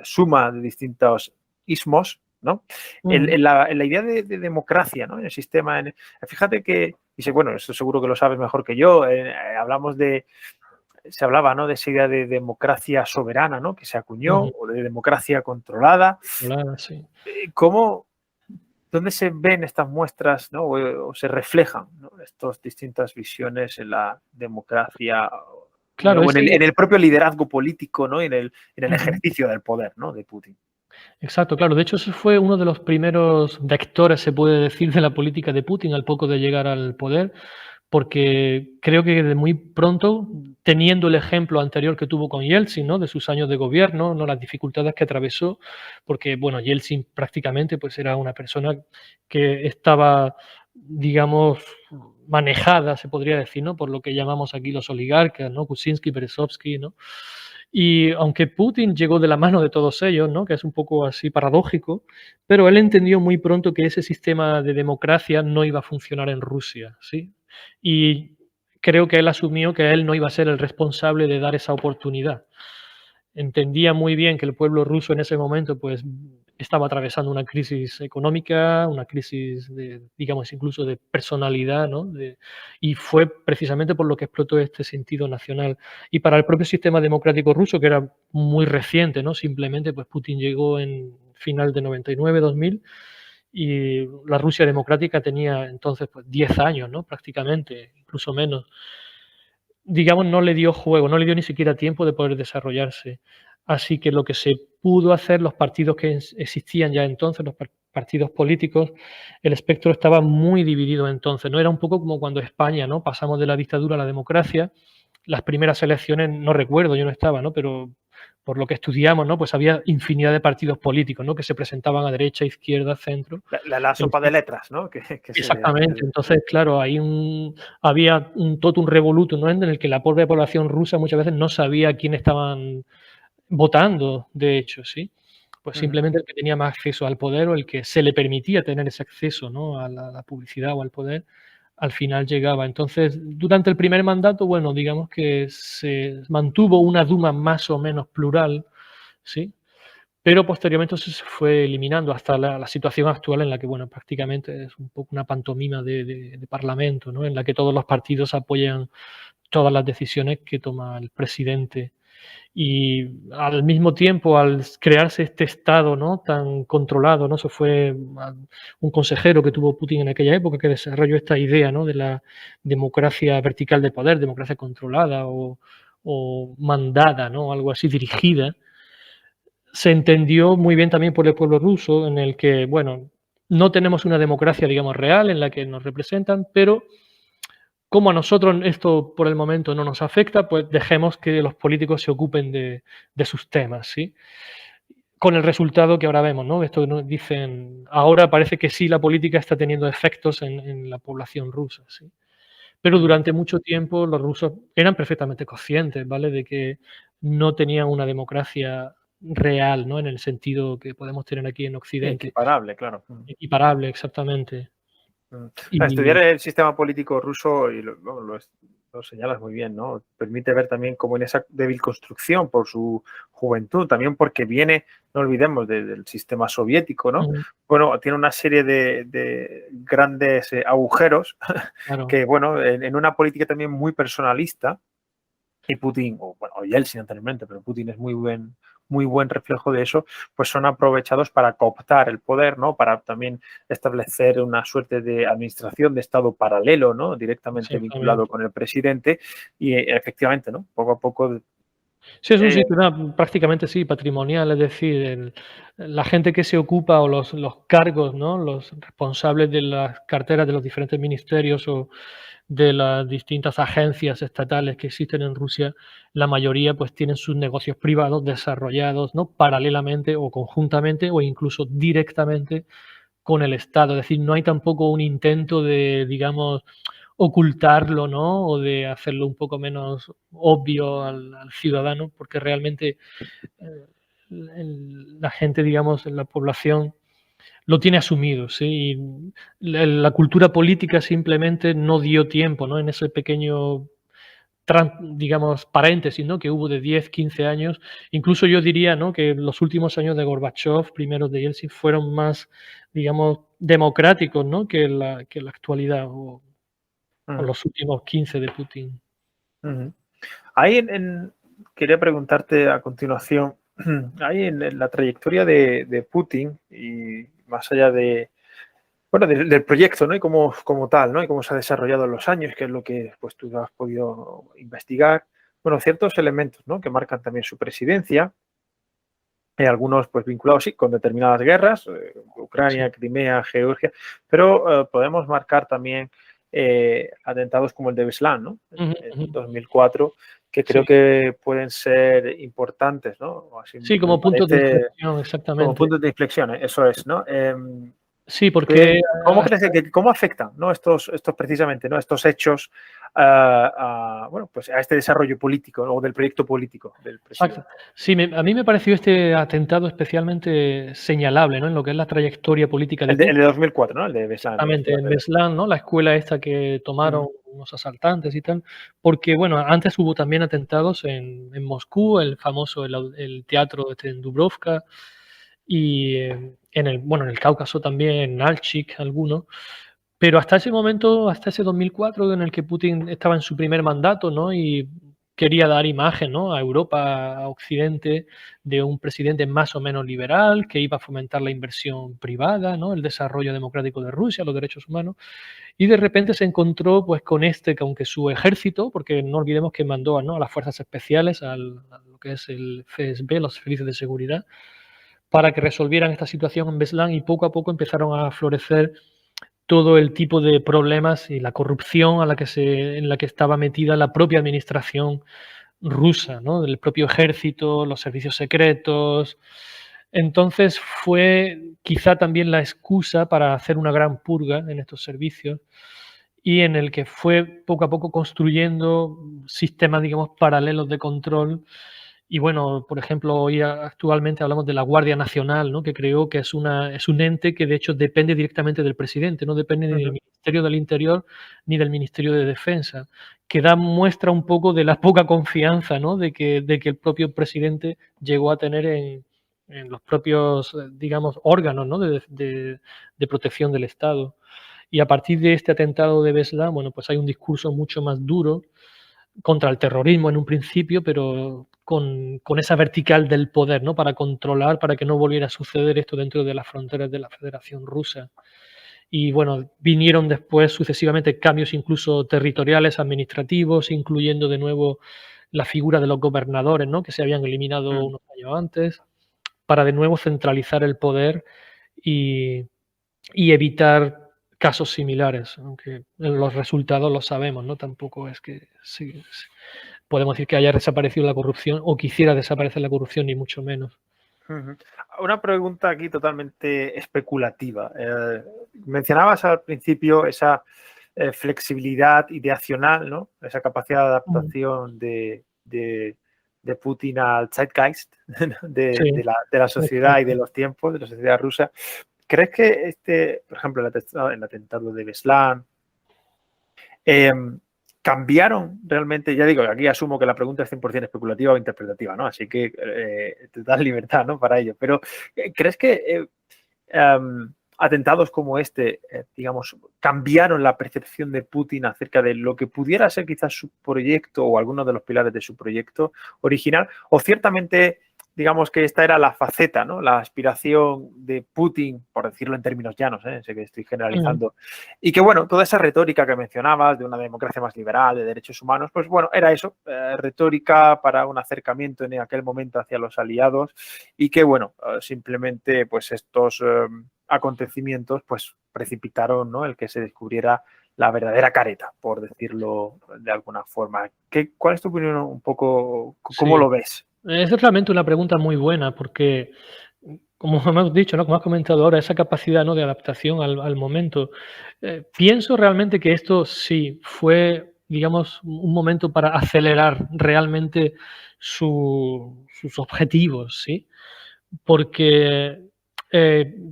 Suma de distintos ismos, ¿no? Ujú. En la idea de democracia, ¿no? En el sistema. Fíjate que, y bueno, eso seguro que lo sabes mejor que yo, se hablaba, ¿no? De esa idea de democracia soberana, ¿no? Que se acuñó, Ujú. o de democracia controlada. Claro, sí. ¿Cómo, dónde se ven estas muestras, ¿no? O se reflejan, ¿no? Estas distintas visiones en la democracia Claro, o ese en el propio liderazgo político, ¿no? En el ujú. ejercicio del poder, ¿no? De Putin. Exacto, claro. De hecho, ese fue uno de los primeros vectores, se puede decir, de la política de Putin al poco de llegar al poder, porque creo que de muy pronto, teniendo el ejemplo anterior que tuvo con Yeltsin, ¿no? De sus años de gobierno, ¿no? Las dificultades que atravesó, porque, bueno, Yeltsin prácticamente, pues, era una persona que estaba, digamos, manejada, se podría decir, ¿no? Por lo que llamamos aquí los oligarcas, ¿no? Kuczynski, Berezovsky, ¿no? Y aunque Putin llegó de la mano de todos ellos, ¿no? Que es un poco así paradójico, pero él entendió muy pronto que ese sistema de democracia no iba a funcionar en Rusia, ¿sí? Y creo que él asumió que él no iba a ser el responsable de dar esa oportunidad. Entendía muy bien que el pueblo ruso en ese momento, pues, estaba atravesando una crisis económica, una crisis de, digamos, incluso de personalidad, ¿no? Y fue precisamente por lo que explotó este sentido nacional. Y para el propio sistema democrático ruso, que era muy reciente, ¿no? Simplemente, pues, Putin llegó en final de 99, 2000, y la Rusia democrática tenía entonces, pues, 10 años, ¿no? Prácticamente, incluso menos. Digamos, no le dio juego, no le dio ni siquiera tiempo de poder desarrollarse. Así que lo que se pudo hacer, los partidos que existían ya entonces, los partidos políticos, el espectro estaba muy dividido entonces, ¿no? Era un poco como cuando España, ¿no? Pasamos de la dictadura a la democracia. Las primeras elecciones, no recuerdo, yo no estaba, ¿no? Pero por lo que estudiamos, ¿no? Pues había infinidad de partidos políticos, ¿no? Que se presentaban a derecha, izquierda, centro. La sopa de letras, ¿no? Que Exactamente. Entonces, claro, había un totum revolutum, ¿no? En el que la pobre población rusa muchas veces no sabía a quién estaban votando, de hecho, ¿sí? Pues Ujú. simplemente el que tenía más acceso al poder o el que se le permitía tener ese acceso, ¿no? A la publicidad o al poder, al final llegaba. Entonces, durante el primer mandato, bueno, digamos que se mantuvo una Duma más o menos plural, ¿sí? Pero posteriormente eso se fue eliminando hasta la situación actual en la que, bueno, prácticamente es un poco una pantomima de parlamento, ¿no? En la que todos los partidos apoyan todas las decisiones que toma el presidente. Y al mismo tiempo, al crearse este Estado, ¿no? Tan controlado, ¿no? Eso fue un consejero que tuvo Putin en aquella época que desarrolló esta idea, ¿no? De la democracia vertical de poder, democracia controlada o mandada, ¿no? Algo así, dirigida. Se entendió muy bien también por el pueblo ruso, en el que, bueno, no tenemos una democracia, digamos, real en la que nos representan, pero como a nosotros esto por el momento no nos afecta, pues dejemos que los políticos se ocupen de sus temas, ¿sí? Con el resultado que ahora vemos, ¿no? Esto nos dicen, ahora parece que sí la política está teniendo efectos en la población rusa, ¿sí? Pero Ujú. durante mucho tiempo los rusos eran perfectamente conscientes, ¿vale? De que no tenían una democracia real, ¿no? En el sentido que podemos tener aquí en Sí, Occidente. equiparable, claro. Ujú. Equiparable, exactamente. Estudiar Y el sistema político ruso, y lo señalas muy bien, ¿no? Permite ver también cómo en esa débil construcción por su juventud, también porque viene, no olvidemos, del sistema soviético, ¿no? mm, Bueno, tiene una serie de grandes agujeros claro, que, bueno, en una política también muy personalista, y Putin, o bueno, o Yeltsin anteriormente, pero Putin es muy buen reflejo de eso, pues son aprovechados para cooptar el poder, ¿no? Para también establecer una suerte de administración de Estado paralelo, ¿no? Directamente vinculado Exactamente. con el presidente y efectivamente, ¿no? Poco a poco. Sí, es un eh, sistema prácticamente sí, patrimonial, es decir, la gente que se ocupa o los cargos, ¿no? Los responsables de las carteras de los diferentes ministerios o de las distintas agencias estatales que existen en Rusia, la mayoría pues tienen sus negocios privados desarrollados, ¿no? Paralelamente o conjuntamente o incluso directamente con el Estado. Es decir, no hay tampoco un intento de, digamos, ocultarlo, ¿no? O de hacerlo un poco menos obvio al ciudadano, porque realmente eh, la gente, digamos, en la población lo tiene asumido, ¿sí? Y la cultura política simplemente no dio tiempo, ¿no? En ese pequeño digamos, paréntesis, ¿no? Que hubo de 10, 15 años. Incluso yo diría, ¿no? Que los últimos años de Gorbachev, primeros de Yeltsin, fueron más, digamos, democráticos, ¿no? Que la actualidad o Ujú, los últimos 15 de Putin. ujú. Ahí quería preguntarte a continuación, ahí en la trayectoria de Putin y más allá de, bueno, del proyecto, ¿no? Y como tal, ¿no? Y cómo se ha desarrollado en los años, que es lo que pues, tú has podido investigar. Bueno, ciertos elementos, ¿no? Que marcan también su presidencia, algunos pues vinculados, sí, con determinadas guerras, Sí. Ucrania, Crimea, Georgia, pero podemos marcar también atentados como el de Beslan, ¿no? Ujú, En ujú. 2004, que Sí. creo que pueden ser importantes, ¿no? O así Sí, me como puntos de parece, inflexión, como exactamente. puntos de inflexión, eso es, ¿no? Sí, porque ¿Cómo crees cómo afectan, ¿no? Estos precisamente, ¿no? Estos hechos bueno, pues a este desarrollo político, ¿no? O del proyecto político del exacto. presidente? Sí, a mí me pareció este atentado especialmente señalable, ¿no? En lo que es la trayectoria política de El Putin. de 2004, ¿no? El de Beslan, Exactamente, en fíjate. Beslan, ¿no? La escuela esta que tomaron Ujú, unos asaltantes y tal, porque, bueno, antes hubo también atentados en Moscú, el famoso, el teatro este en Dubrovka y, bueno, en el Cáucaso también, en Nalchik alguno, pero hasta ese momento, hasta ese 2004 en el que Putin estaba en su primer mandato, ¿no? Y quería dar imagen, ¿no? A Europa, a Occidente, de un presidente más o menos liberal, que iba a fomentar la inversión privada, ¿no? El desarrollo democrático de Rusia, los derechos humanos. Y de repente se encontró pues con que aunque su ejército, porque no olvidemos que mandó, ¿no? A las fuerzas especiales, a lo que es el FSB, los servicios de seguridad, para que resolvieran esta situación en Beslan y poco a poco empezaron a florecer todo el tipo de problemas y la corrupción en la que estaba metida la propia administración rusa, ¿no? Del propio ejército, los servicios secretos. Entonces fue quizá también la excusa para hacer una gran purga en estos servicios y en el que fue poco a poco construyendo sistemas, digamos, paralelos de control. Y bueno, por ejemplo, hoy actualmente hablamos de la Guardia Nacional, ¿no? Que creó que es un ente que de hecho depende directamente del presidente, no depende ni del ujú, Ministerio del Interior ni del Ministerio de Defensa, que da muestra un poco de la poca confianza, ¿no? De que el propio presidente llegó a tener en los propios, digamos, órganos, ¿no? De protección del Estado. Y a partir de este atentado de Beslan, bueno, pues hay un discurso mucho más duro contra el terrorismo en un principio, pero con esa vertical del poder, ¿no? Para controlar, para que no volviera a suceder esto dentro de las fronteras de la Federación Rusa. Y bueno, vinieron después sucesivamente cambios incluso territoriales, administrativos, incluyendo de nuevo la figura de los gobernadores, ¿no? Que se habían eliminado ujú. unos años antes, para de nuevo centralizar el poder y evitar casos similares, aunque los resultados los sabemos, ¿no? Tampoco es que podemos decir que haya desaparecido la corrupción o quisiera desaparecer la corrupción, ni mucho menos. Ujú. Una pregunta aquí totalmente especulativa. Mencionabas al principio esa flexibilidad ideacional, ¿no? Esa capacidad de Mm, adaptación de Putin al zeitgeist sí, de la sociedad y de exacto. los tiempos, de la sociedad rusa. ¿Crees que por ejemplo, el atentado de Beslan, cambiaron realmente? Ya digo, aquí asumo que la pregunta es 100% especulativa o interpretativa, ¿no? Así que te das libertad, ¿no? Para ello. Pero, ¿crees que atentados como este, digamos, cambiaron la percepción de Putin acerca de lo que pudiera ser quizás su proyecto o algunos de los pilares de su proyecto original? ¿O ciertamente, digamos que esta era la faceta, ¿no? La aspiración de Putin, por decirlo en términos llanos, sé que estoy generalizando, y que, bueno, toda esa retórica que mencionabas de una democracia más liberal, de derechos humanos, pues bueno, era eso, retórica para un acercamiento en aquel momento hacia los aliados y que, bueno, simplemente pues estos acontecimientos pues precipitaron, ¿no? El que se descubriera la verdadera careta, por decirlo de alguna forma. ¿Cuál es tu opinión un poco? ¿Cómo Sí. lo ves? Es realmente una pregunta muy buena porque, como hemos dicho, ¿no? Como has comentado ahora, esa capacidad, ¿no? de adaptación al momento. Pienso realmente que esto sí fue, digamos, un momento para acelerar realmente sus objetivos, ¿sí? Porque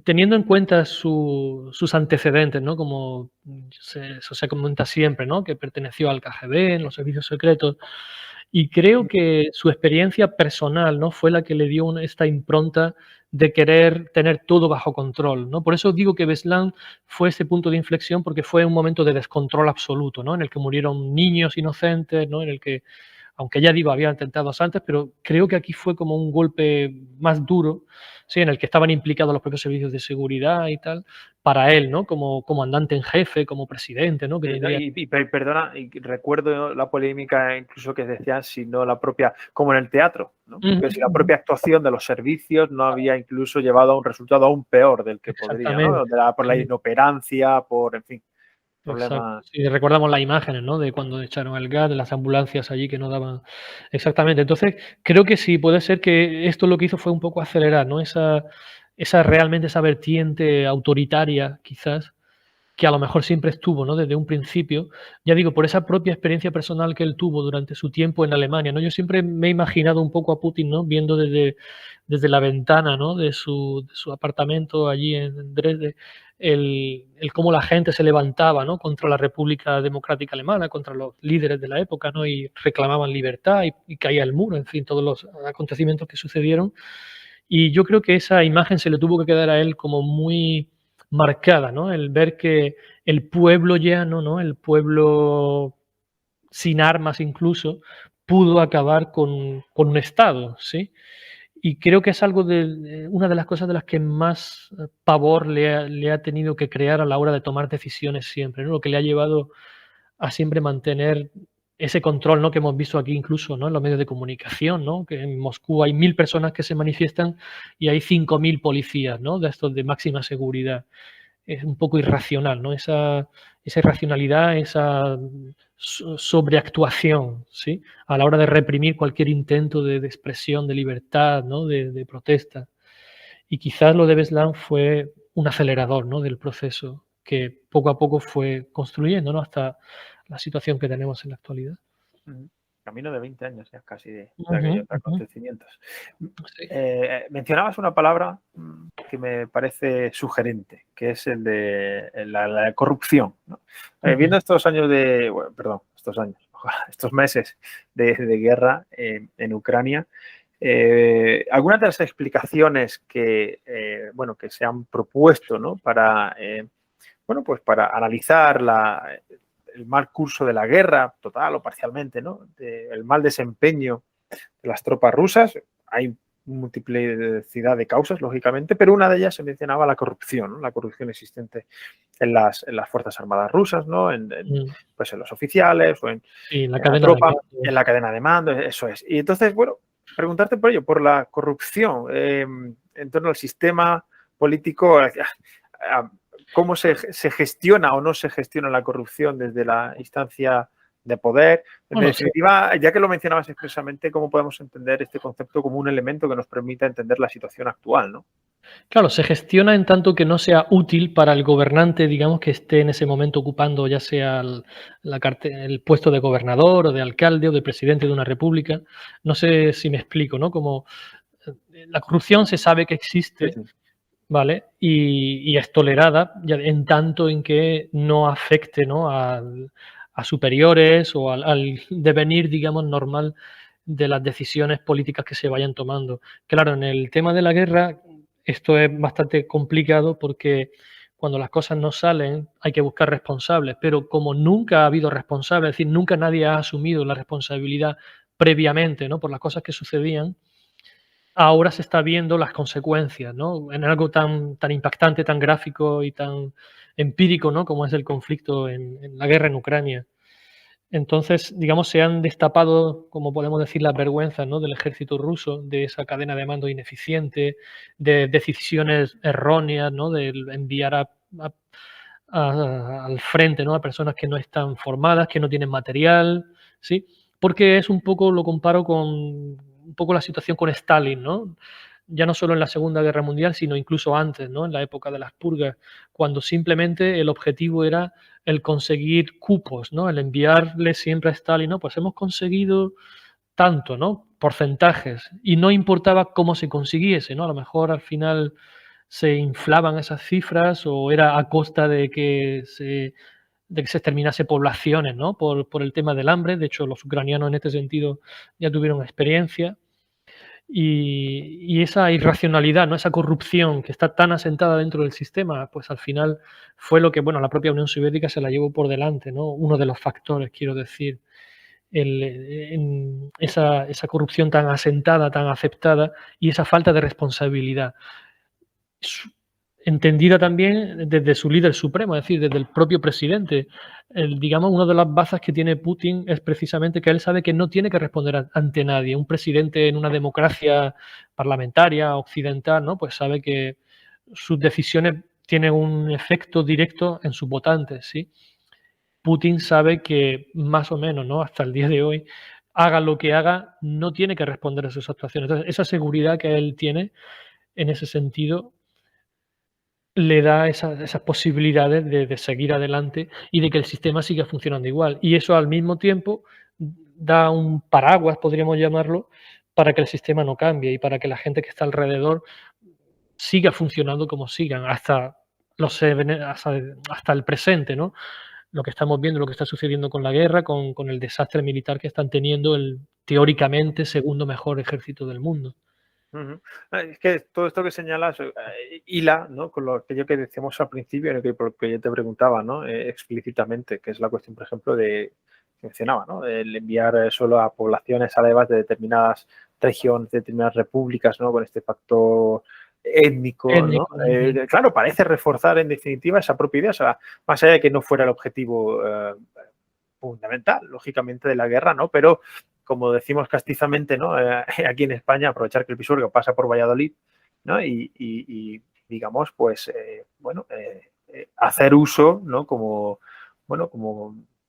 teniendo en cuenta sus antecedentes, ¿no? Como eso se comenta siempre, ¿no? Que perteneció al KGB, en los servicios secretos, y creo que su experiencia personal, ¿no? Fue la que le dio esta impronta de querer tener todo bajo control, ¿no? Por eso digo que Beslan fue ese punto de inflexión, porque fue un momento de descontrol absoluto, ¿no? En el que murieron niños inocentes, ¿no? En el que, aunque ya digo, había atentados antes, pero creo que aquí fue como un golpe más duro, ¿sí? En el que estaban implicados los propios servicios de seguridad y tal, para él, ¿no? Como comandante en jefe, como presidente, ¿no? Que tendría... Perdona, y recuerdo la polémica incluso que decían si no la propia, como en el teatro, ¿no? Que si la propia actuación de los servicios no había incluso llevado a un resultado aún peor del que podría, ¿no? Exactamente. Por la inoperancia, por, en fin, Exacto. problemas. Sí, recordamos las imágenes, ¿no? De cuando echaron el gas, de las ambulancias allí que no daban. Exactamente. Entonces, creo que sí, puede ser que esto lo que hizo fue un poco acelerar, ¿no? Esa realmente esa vertiente autoritaria, quizás, que a lo mejor siempre estuvo, ¿no? Desde un principio. Ya digo, por esa propia experiencia personal que él tuvo durante su tiempo en Alemania, ¿no? Yo siempre me he imaginado un poco a Putin, ¿no? Viendo desde la ventana, ¿no? De su apartamento allí en Dresde, el cómo la gente se levantaba, ¿no? Contra la República Democrática Alemana, contra los líderes de la época, ¿no? Y reclamaban libertad y caía el muro, en fin, todos los acontecimientos que sucedieron. Y yo creo que esa imagen se le tuvo que quedar a él como muy marcada, ¿no? El ver que el pueblo llano, ¿no? El pueblo sin armas incluso, pudo acabar con un Estado, ¿sí? Y creo que es algo una de las cosas de las que más pavor le ha tenido que crear a la hora de tomar decisiones siempre, ¿no? Lo que le ha llevado a siempre mantener ese control, ¿no? Que hemos visto aquí incluso, ¿no? En los medios de comunicación, ¿no? Que en Moscú hay 1000 personas que se manifiestan y hay 5000 policías, ¿no? De estos de máxima seguridad. Es un poco irracional, ¿no? Esa irracionalidad, esa sobreactuación, ¿sí? A la hora de reprimir cualquier intento de expresión, de libertad, ¿no? De protesta. Y quizás lo de Beslan fue un acelerador, ¿no? Del proceso que poco a poco fue construyendo, ¿no? Hasta la situación que tenemos en la actualidad. Camino de 20 años ya casi de Ujú, aquellos ujú. acontecimientos. Sí. Mencionabas una palabra que me parece sugerente, que es el de la corrupción, ¿no? Ujú. Viendo estos años estos meses de guerra en Ucrania, algunas de las explicaciones bueno, que se han propuesto, ¿no? Para, bueno, pues para analizar el mal curso de la guerra, total o parcialmente, ¿no? El mal desempeño de las tropas rusas. Hay multiplicidad de causas, lógicamente, pero una de ellas se mencionaba la corrupción, ¿no? La corrupción existente en las Fuerzas Armadas rusas, ¿no? Mm. Pues en los oficiales o Sí, la en la cadena de tropa, en mando. la cadena de mando, eso es. Y entonces, bueno, preguntarte por ello, por la corrupción en torno al sistema político, cómo se gestiona o no se gestiona la corrupción desde la instancia de poder. En Bueno, sí. definitiva, ya que lo mencionabas expresamente, ¿cómo podemos entender este concepto como un elemento que nos permita entender la situación actual, ¿no? Claro, se gestiona en tanto que no sea útil para el gobernante, digamos, que esté en ese momento ocupando ya sea el puesto de gobernador o de alcalde o de presidente de una república. No sé si me explico, ¿no? Como la corrupción se sabe que Sí, existe, sí. ¿vale? Y es tolerada ya en tanto en que no afecte, ¿no? A superiores o al devenir, digamos, normal de las decisiones políticas que se vayan tomando. Claro, en el tema de la guerra esto es bastante complicado porque cuando las cosas no salen hay que buscar responsables, pero como nunca ha habido responsables, es decir, nunca nadie ha asumido la responsabilidad previamente, ¿no? Por las cosas que sucedían, ahora se está viendo las consecuencias, ¿no? En algo tan impactante, tan gráfico y tan empírico, ¿no? Como es el conflicto en la guerra en Ucrania. Entonces, digamos, se han destapado, como podemos decir, las vergüenzas, ¿no? Del ejército ruso, de esa cadena de mando ineficiente, de decisiones erróneas, ¿no? De enviar al frente, ¿no? A personas que no están formadas, que no tienen material, ¿sí? Porque es un poco, lo comparo con un poco la situación con Stalin, ¿no? Ya no solo en la Segunda Guerra Mundial, sino incluso antes, ¿no? En la época de las purgas, cuando simplemente el objetivo era el conseguir cupos, ¿no? El enviarle siempre a Stalin, ¿no? Pues hemos conseguido tanto, ¿no? Porcentajes. Y no importaba cómo se consiguiese, ¿no? A lo mejor al final se inflaban esas cifras o era a costa de que se exterminase poblaciones, ¿no? Por el tema del hambre. De hecho, los ucranianos en este sentido ya tuvieron experiencia. Y esa irracionalidad, ¿no? Esa corrupción que está tan asentada dentro del sistema, pues al final fue lo que, bueno, la propia Unión Soviética se la llevó por delante, ¿no? Uno de los factores, quiero decir, esa corrupción tan asentada, tan aceptada y esa falta de responsabilidad. Entendida también desde su líder supremo, es decir, desde el propio presidente. Digamos, una de las bazas que tiene Putin es precisamente que él sabe que no tiene que responder ante nadie. Un presidente en una democracia parlamentaria occidental, ¿no? Pues sabe que sus decisiones tienen un efecto directo en sus votantes, ¿sí? Putin sabe que más o menos, ¿no? Hasta el día de hoy, haga lo que haga, no tiene que responder a sus actuaciones. Entonces, esa seguridad que él tiene en ese sentido le da esas posibilidades de seguir adelante y de que el sistema siga funcionando igual. Y eso al mismo tiempo da un paraguas, podríamos llamarlo, para que el sistema no cambie y para que la gente que está alrededor siga funcionando como sigan hasta el presente, ¿no? Lo que estamos viendo, lo que está sucediendo con la guerra, con el desastre militar que están teniendo el teóricamente segundo mejor ejército del mundo. Ujú. Es que todo esto que señalas hila, ¿no? Con lo que decíamos al principio, por lo que yo te preguntaba, ¿no? Explícitamente, que es la cuestión, por ejemplo, que mencionaba, ¿no? El enviar solo a poblaciones alevas de determinadas regiones, de determinadas repúblicas, ¿no? Con este factor étnico, ¿no? Étnico. Ujú. Claro, parece reforzar en definitiva esa propia idea, o sea, más allá de que no fuera el objetivo fundamental, lógicamente, de la guerra, ¿no? Pero como decimos castizamente, ¿no? Aquí en España, aprovechar que el Pisuerga pasa por Valladolid, ¿no? Y digamos, pues, bueno, hacer uso, ¿no? Como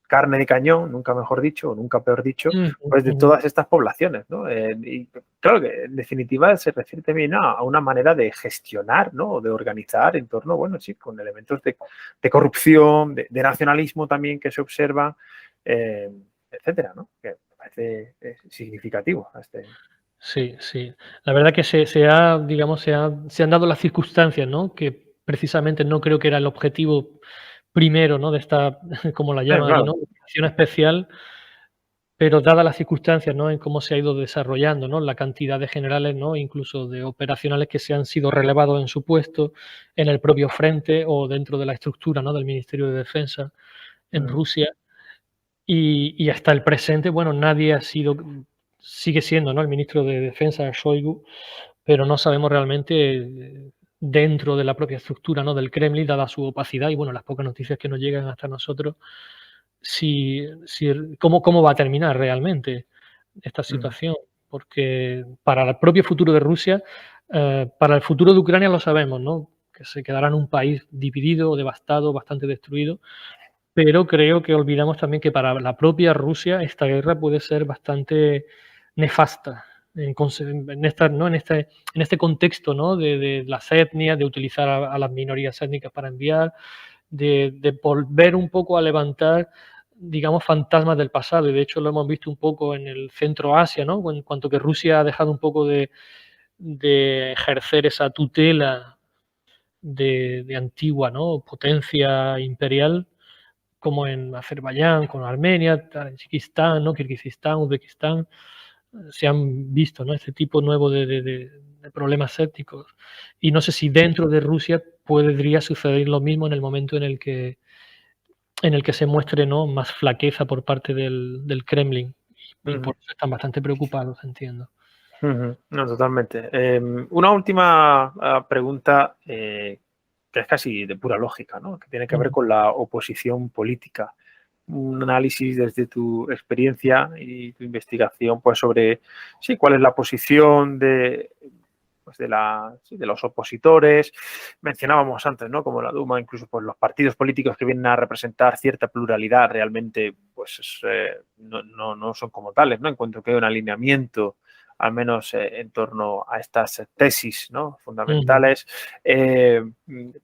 carne de cañón, nunca mejor dicho, o nunca peor dicho, Ujú, pues de ujú. todas estas poblaciones, ¿no? Y claro que en definitiva se refiere también a una manera de gestionar, ¿no? O de organizar en torno, bueno, sí, con elementos de corrupción, de nacionalismo también que se observan, etcétera, ¿no? Que me parece significativo. Sí, sí. La verdad que digamos, se han dado las circunstancias, ¿no? Que precisamente no creo que era el objetivo primero, ¿no? De esta, como la llaman allí, Claro. ¿no? Operación especial, pero dadas las circunstancias, ¿no? En cómo se ha ido desarrollando, ¿no? La cantidad de generales, ¿no? Incluso de operacionales que se han sido relevados en su puesto, en el propio frente o dentro de la estructura, ¿no? Del Ministerio de Defensa en Mm, Rusia. Y hasta el presente, bueno, nadie ha sido, sigue siendo, ¿no? El ministro de Defensa, Shoigu, pero no sabemos realmente dentro de la propia estructura, ¿no? Del Kremlin, dada su opacidad y, bueno, las pocas noticias que nos llegan hasta nosotros, cómo va a terminar realmente esta mm, situación. Porque para el propio futuro de Rusia, para el futuro de Ucrania lo sabemos, ¿no? Que se quedará en un país dividido, devastado, bastante destruido, pero creo que olvidamos también que para la propia Rusia esta guerra puede ser bastante nefasta ¿no? En este contexto, ¿no? De las etnias, de utilizar a las minorías étnicas para enviar, de volver un poco a levantar, digamos, fantasmas del pasado. Y de hecho lo hemos visto un poco en el centro Asia, ¿no? En cuanto que Rusia ha dejado un poco de ejercer esa tutela de antigua, ¿no? Potencia imperial, como en Azerbaiyán, con Armenia, Tayikistán, ¿no? Kirguistán, Uzbekistán, se han visto, ¿no? Este tipo nuevo de problemas étnicos. Y no sé si dentro de Rusia podría suceder lo mismo en el momento en el que se muestre, ¿no? Más flaqueza por parte del Kremlin. Y mm. por eso están bastante preocupados, entiendo. No, totalmente. Una última pregunta que es casi de pura lógica, ¿no? Que tiene que ver con la oposición política. Un análisis desde tu experiencia y tu investigación, pues sobre sí, cuál es la posición pues de los opositores. Mencionábamos antes, ¿no? Como la Duma, incluso pues, los partidos políticos que vienen a representar cierta pluralidad realmente pues no son como tales, ¿no? Encuentro que hay un alineamiento al menos en torno a estas tesis, ¿no? Fundamentales.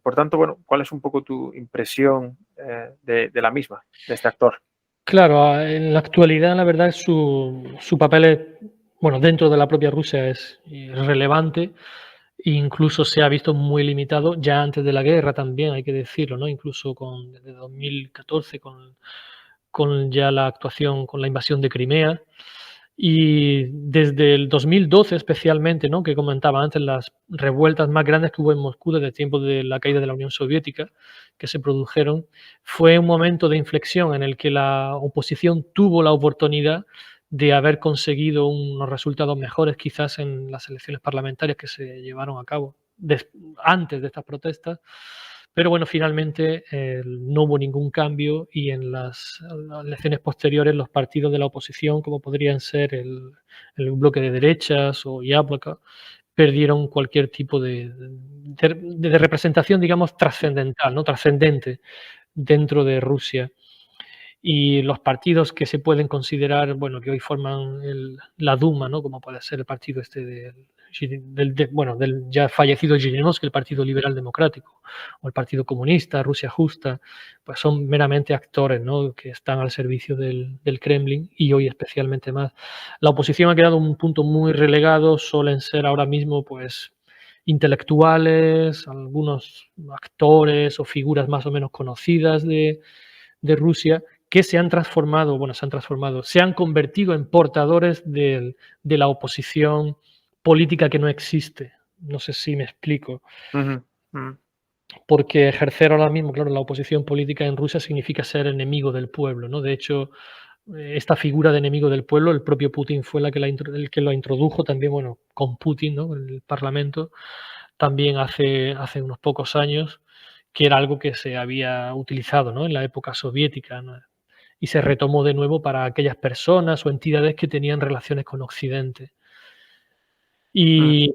Por tanto, bueno, ¿cuál es un poco tu impresión de la misma, de este actor? Claro, en la actualidad la verdad es su papel es, bueno, dentro de la propia Rusia es relevante, incluso se ha visto muy limitado ya antes de la guerra también, hay que decirlo, ¿no? Incluso desde 2014 con ya la actuación, con la invasión de Crimea. Y desde el 2012 especialmente, ¿no? Que comentaba antes, las revueltas más grandes que hubo en Moscú desde el tiempo de la caída de la Unión Soviética, que se produjeron, fue un momento de inflexión en el que la oposición tuvo la oportunidad de haber conseguido unos resultados mejores quizás en las elecciones parlamentarias que se llevaron a cabo antes de estas protestas. Pero bueno, finalmente no hubo ningún cambio y en las elecciones posteriores los partidos de la oposición, como podrían ser el bloque de derechas o Yabloko, perdieron cualquier tipo de representación, digamos, trascendental, ¿no? Trascendente dentro de Rusia. Y los partidos que se pueden considerar, bueno, que hoy forman la Duma, ¿no? Como puede ser el partido este del ya fallecido Zhirinovsky, el Partido Liberal Democrático, o el Partido Comunista, Rusia Justa, pues son meramente actores, ¿no? Que están al servicio del Kremlin y hoy especialmente más. La oposición ha quedado en un punto muy relegado, suelen ser ahora mismo, pues, intelectuales, algunos actores o figuras más o menos conocidas de Rusia, que se han transformado, se han convertido en portadores de la oposición política que no existe. No sé si me explico. Porque ejercer ahora mismo, claro, la oposición política en Rusia significa ser enemigo del pueblo, ¿no? De hecho, esta figura de enemigo del pueblo, el propio Putin fue el que lo introdujo también, bueno, con Putin, ¿no? En el Parlamento, también hace unos pocos años, que era algo que se había utilizado, ¿no? En la época soviética, ¿no? Y se retomó de nuevo para aquellas personas o entidades que tenían relaciones con Occidente. Y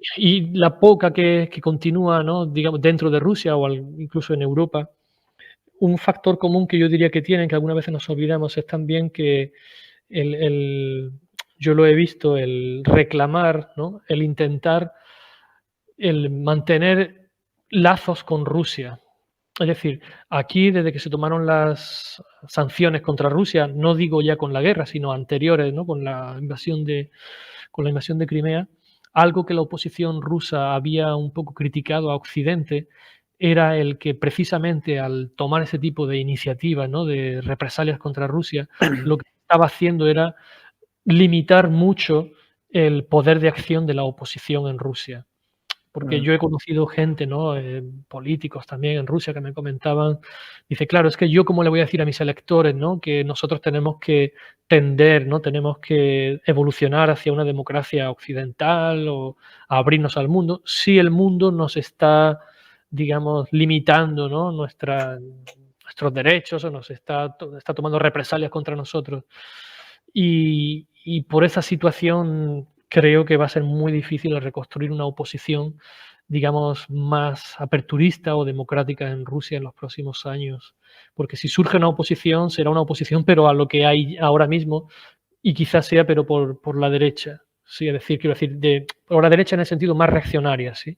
la poca que continúa, ¿no? Digamos, dentro de Rusia o incluso en Europa, un factor común que yo diría que tienen, que algunas veces nos olvidamos, es también que yo lo he visto, el reclamar, ¿no? El intentar, el mantener lazos con Rusia. Es decir, aquí desde que se tomaron las sanciones contra Rusia, no digo ya con la guerra, sino anteriores, ¿no? Con la invasión de Crimea, algo que la oposición rusa había un poco criticado a Occidente era el que precisamente al tomar ese tipo de iniciativas, ¿no? De represalias contra Rusia, lo que estaba haciendo era limitar mucho el poder de acción de la oposición en Rusia. Porque yo he conocido gente, ¿no? Políticos también en Rusia que me comentaban, dice, claro, es que yo cómo le voy a decir a mis electores, ¿no? Que nosotros tenemos que tender, ¿no? Tenemos que evolucionar hacia una democracia occidental o abrirnos al mundo, si el mundo nos está, digamos, limitando, ¿no? Nuestros derechos o está tomando represalias contra nosotros. Y por esa situación creo que va a ser muy difícil reconstruir una oposición, digamos, más aperturista o democrática en Rusia en los próximos años. Porque si surge una oposición, será una oposición, pero a lo que hay ahora mismo, y quizás sea, pero por la derecha. Sí, es decir, quiero decir, por la derecha en el sentido más reaccionaria, ¿sí?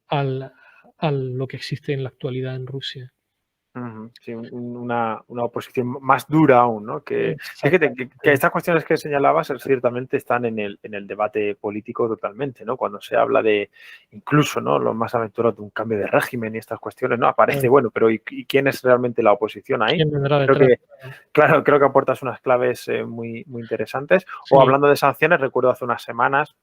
Al, a lo que existe en la actualidad en Rusia. Sí, una oposición más dura aún, ¿no? Que estas cuestiones que señalabas ciertamente están en el debate político totalmente, ¿no? Cuando se habla de incluso, ¿no? Los más aventurados de un cambio de régimen y estas cuestiones, ¿no? Aparece, bueno, pero ¿y quién es realmente la oposición ahí? ¿Quién vendrá detrás? Creo que aportas unas claves muy interesantes. Sí. O hablando de sanciones, recuerdo hace unas semanas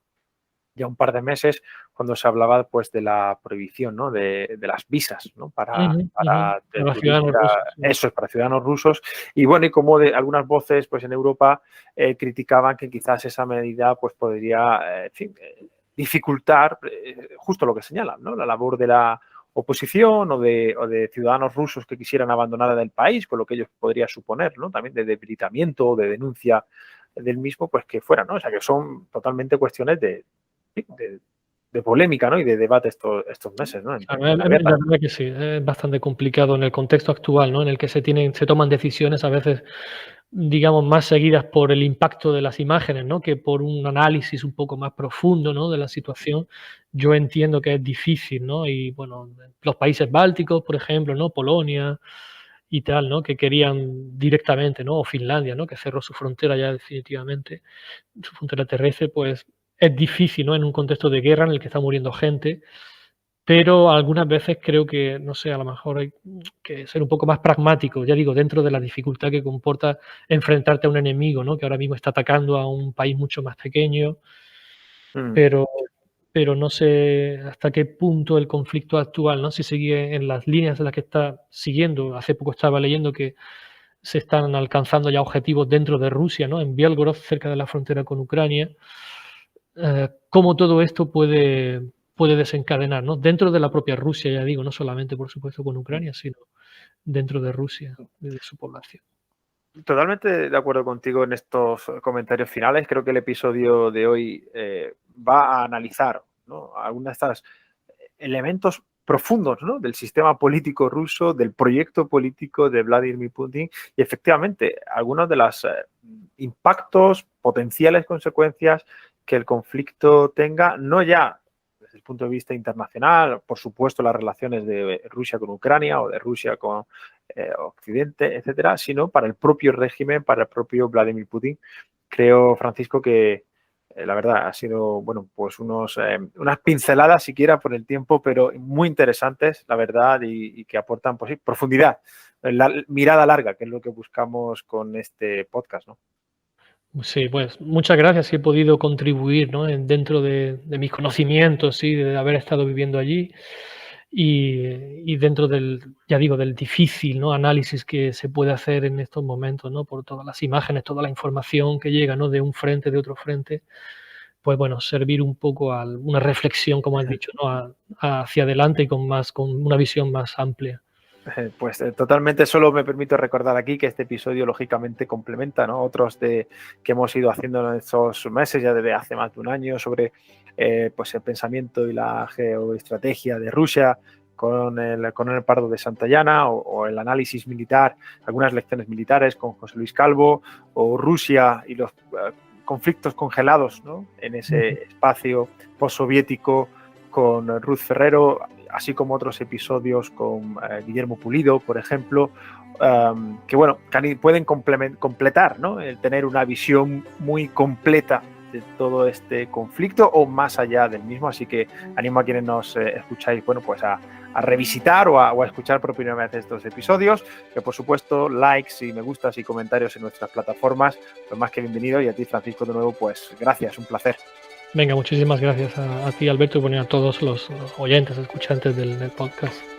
ya un par de meses cuando se hablaba pues de la prohibición, ¿no? de las visas, ¿no? Ujú, ujú. para el Para ciudadanos turista, rusos, sí. eso es, para ciudadanos rusos. Y bueno, y como de algunas voces pues en Europa criticaban que quizás esa medida pues podría, en fin, dificultar justo lo que señalan, ¿no? La labor de la oposición o de ciudadanos rusos que quisieran abandonar el país, con lo que ellos podría suponer, ¿no? También de debilitamiento o de denuncia del mismo, pues que fuera, ¿no? O sea, que son totalmente cuestiones de polémica, ¿no? Y de debate estos meses, ¿no? Claro, En abierta. la verdad que sí, es bastante complicado en el contexto actual, ¿no? En el que se toman decisiones a veces, digamos, más seguidas por el impacto de las imágenes, ¿no? Que por un análisis un poco más profundo, ¿no? De la situación. Yo entiendo que es difícil, ¿no? Y bueno, los países bálticos, por ejemplo, ¿no? Polonia y tal, ¿no? Que querían directamente, ¿no? O Finlandia, ¿no? Que cerró su frontera ya definitivamente, su frontera terrestre, pues es difícil, ¿no? En un contexto de guerra en el que está muriendo gente, pero algunas veces creo que, no sé, a lo mejor hay que ser un poco más pragmático, ya digo, dentro de la dificultad que comporta enfrentarte a un enemigo, ¿no? Que ahora mismo está atacando a un país mucho más pequeño, Mm. pero no sé hasta qué punto el conflicto actual, ¿no? Si sigue en las líneas en las que está siguiendo. Hace poco estaba leyendo que se están alcanzando ya objetivos dentro de Rusia, ¿no? En Bielgorod, cerca de la frontera con Ucrania. Cómo todo esto puede desencadenar, ¿no? Dentro de la propia Rusia, ya digo, no solamente, por supuesto, con Ucrania, sino dentro de Rusia y de su población. Totalmente de acuerdo contigo en estos comentarios finales. Creo que el episodio de hoy va a analizar, ¿no? Algunos de estos elementos profundos, ¿no? Del sistema político ruso, del proyecto político de Vladimir Putin y efectivamente algunos de los impactos, potenciales consecuencias que el conflicto tenga, no ya desde el punto de vista internacional, por supuesto las relaciones de Rusia con Ucrania o de Rusia con Occidente, etcétera, sino para el propio régimen, para el propio Vladimir Putin. Creo, Francisco, que la verdad ha sido, bueno, pues unas pinceladas siquiera por el tiempo, pero muy interesantes, la verdad, y que aportan pues, sí, profundidad, la mirada larga, que es lo que buscamos con este podcast, ¿no? Sí, pues muchas gracias si he podido contribuir, ¿no? Dentro de mis conocimientos, sí, de haber estado viviendo allí y dentro del, ya digo, del difícil, ¿no? Análisis que se puede hacer en estos momentos, ¿no? Por todas las imágenes, toda la información que llega, ¿no? De un frente, de otro frente, pues bueno, servir un poco a una reflexión, como has dicho, ¿no? Hacia adelante y con una visión más amplia. Pues totalmente, solo me permito recordar aquí que este episodio lógicamente complementa, ¿no? Otros que hemos ido haciendo en estos meses, ya desde hace más de un año, sobre pues el pensamiento y la geoestrategia de Rusia con el Pardo de Santayana o el análisis militar, algunas lecciones militares con José Luis Calvo o Rusia y los conflictos congelados, ¿no? En ese espacio postsoviético con Ruth Ferrero, así como otros episodios con Guillermo Pulido, por ejemplo, que bueno, pueden completar, ¿no? El tener una visión muy completa de todo este conflicto o más allá del mismo. Así que animo a quienes nos escucháis, bueno, pues a revisitar o a escuchar por primera vez estos episodios, que por supuesto likes y me gustas y comentarios en nuestras plataformas, pues más que bienvenido. Y a ti, Francisco, de nuevo, pues gracias, un placer. Venga, muchísimas gracias a ti, Alberto, y bueno, a todos los oyentes, escuchantes del podcast.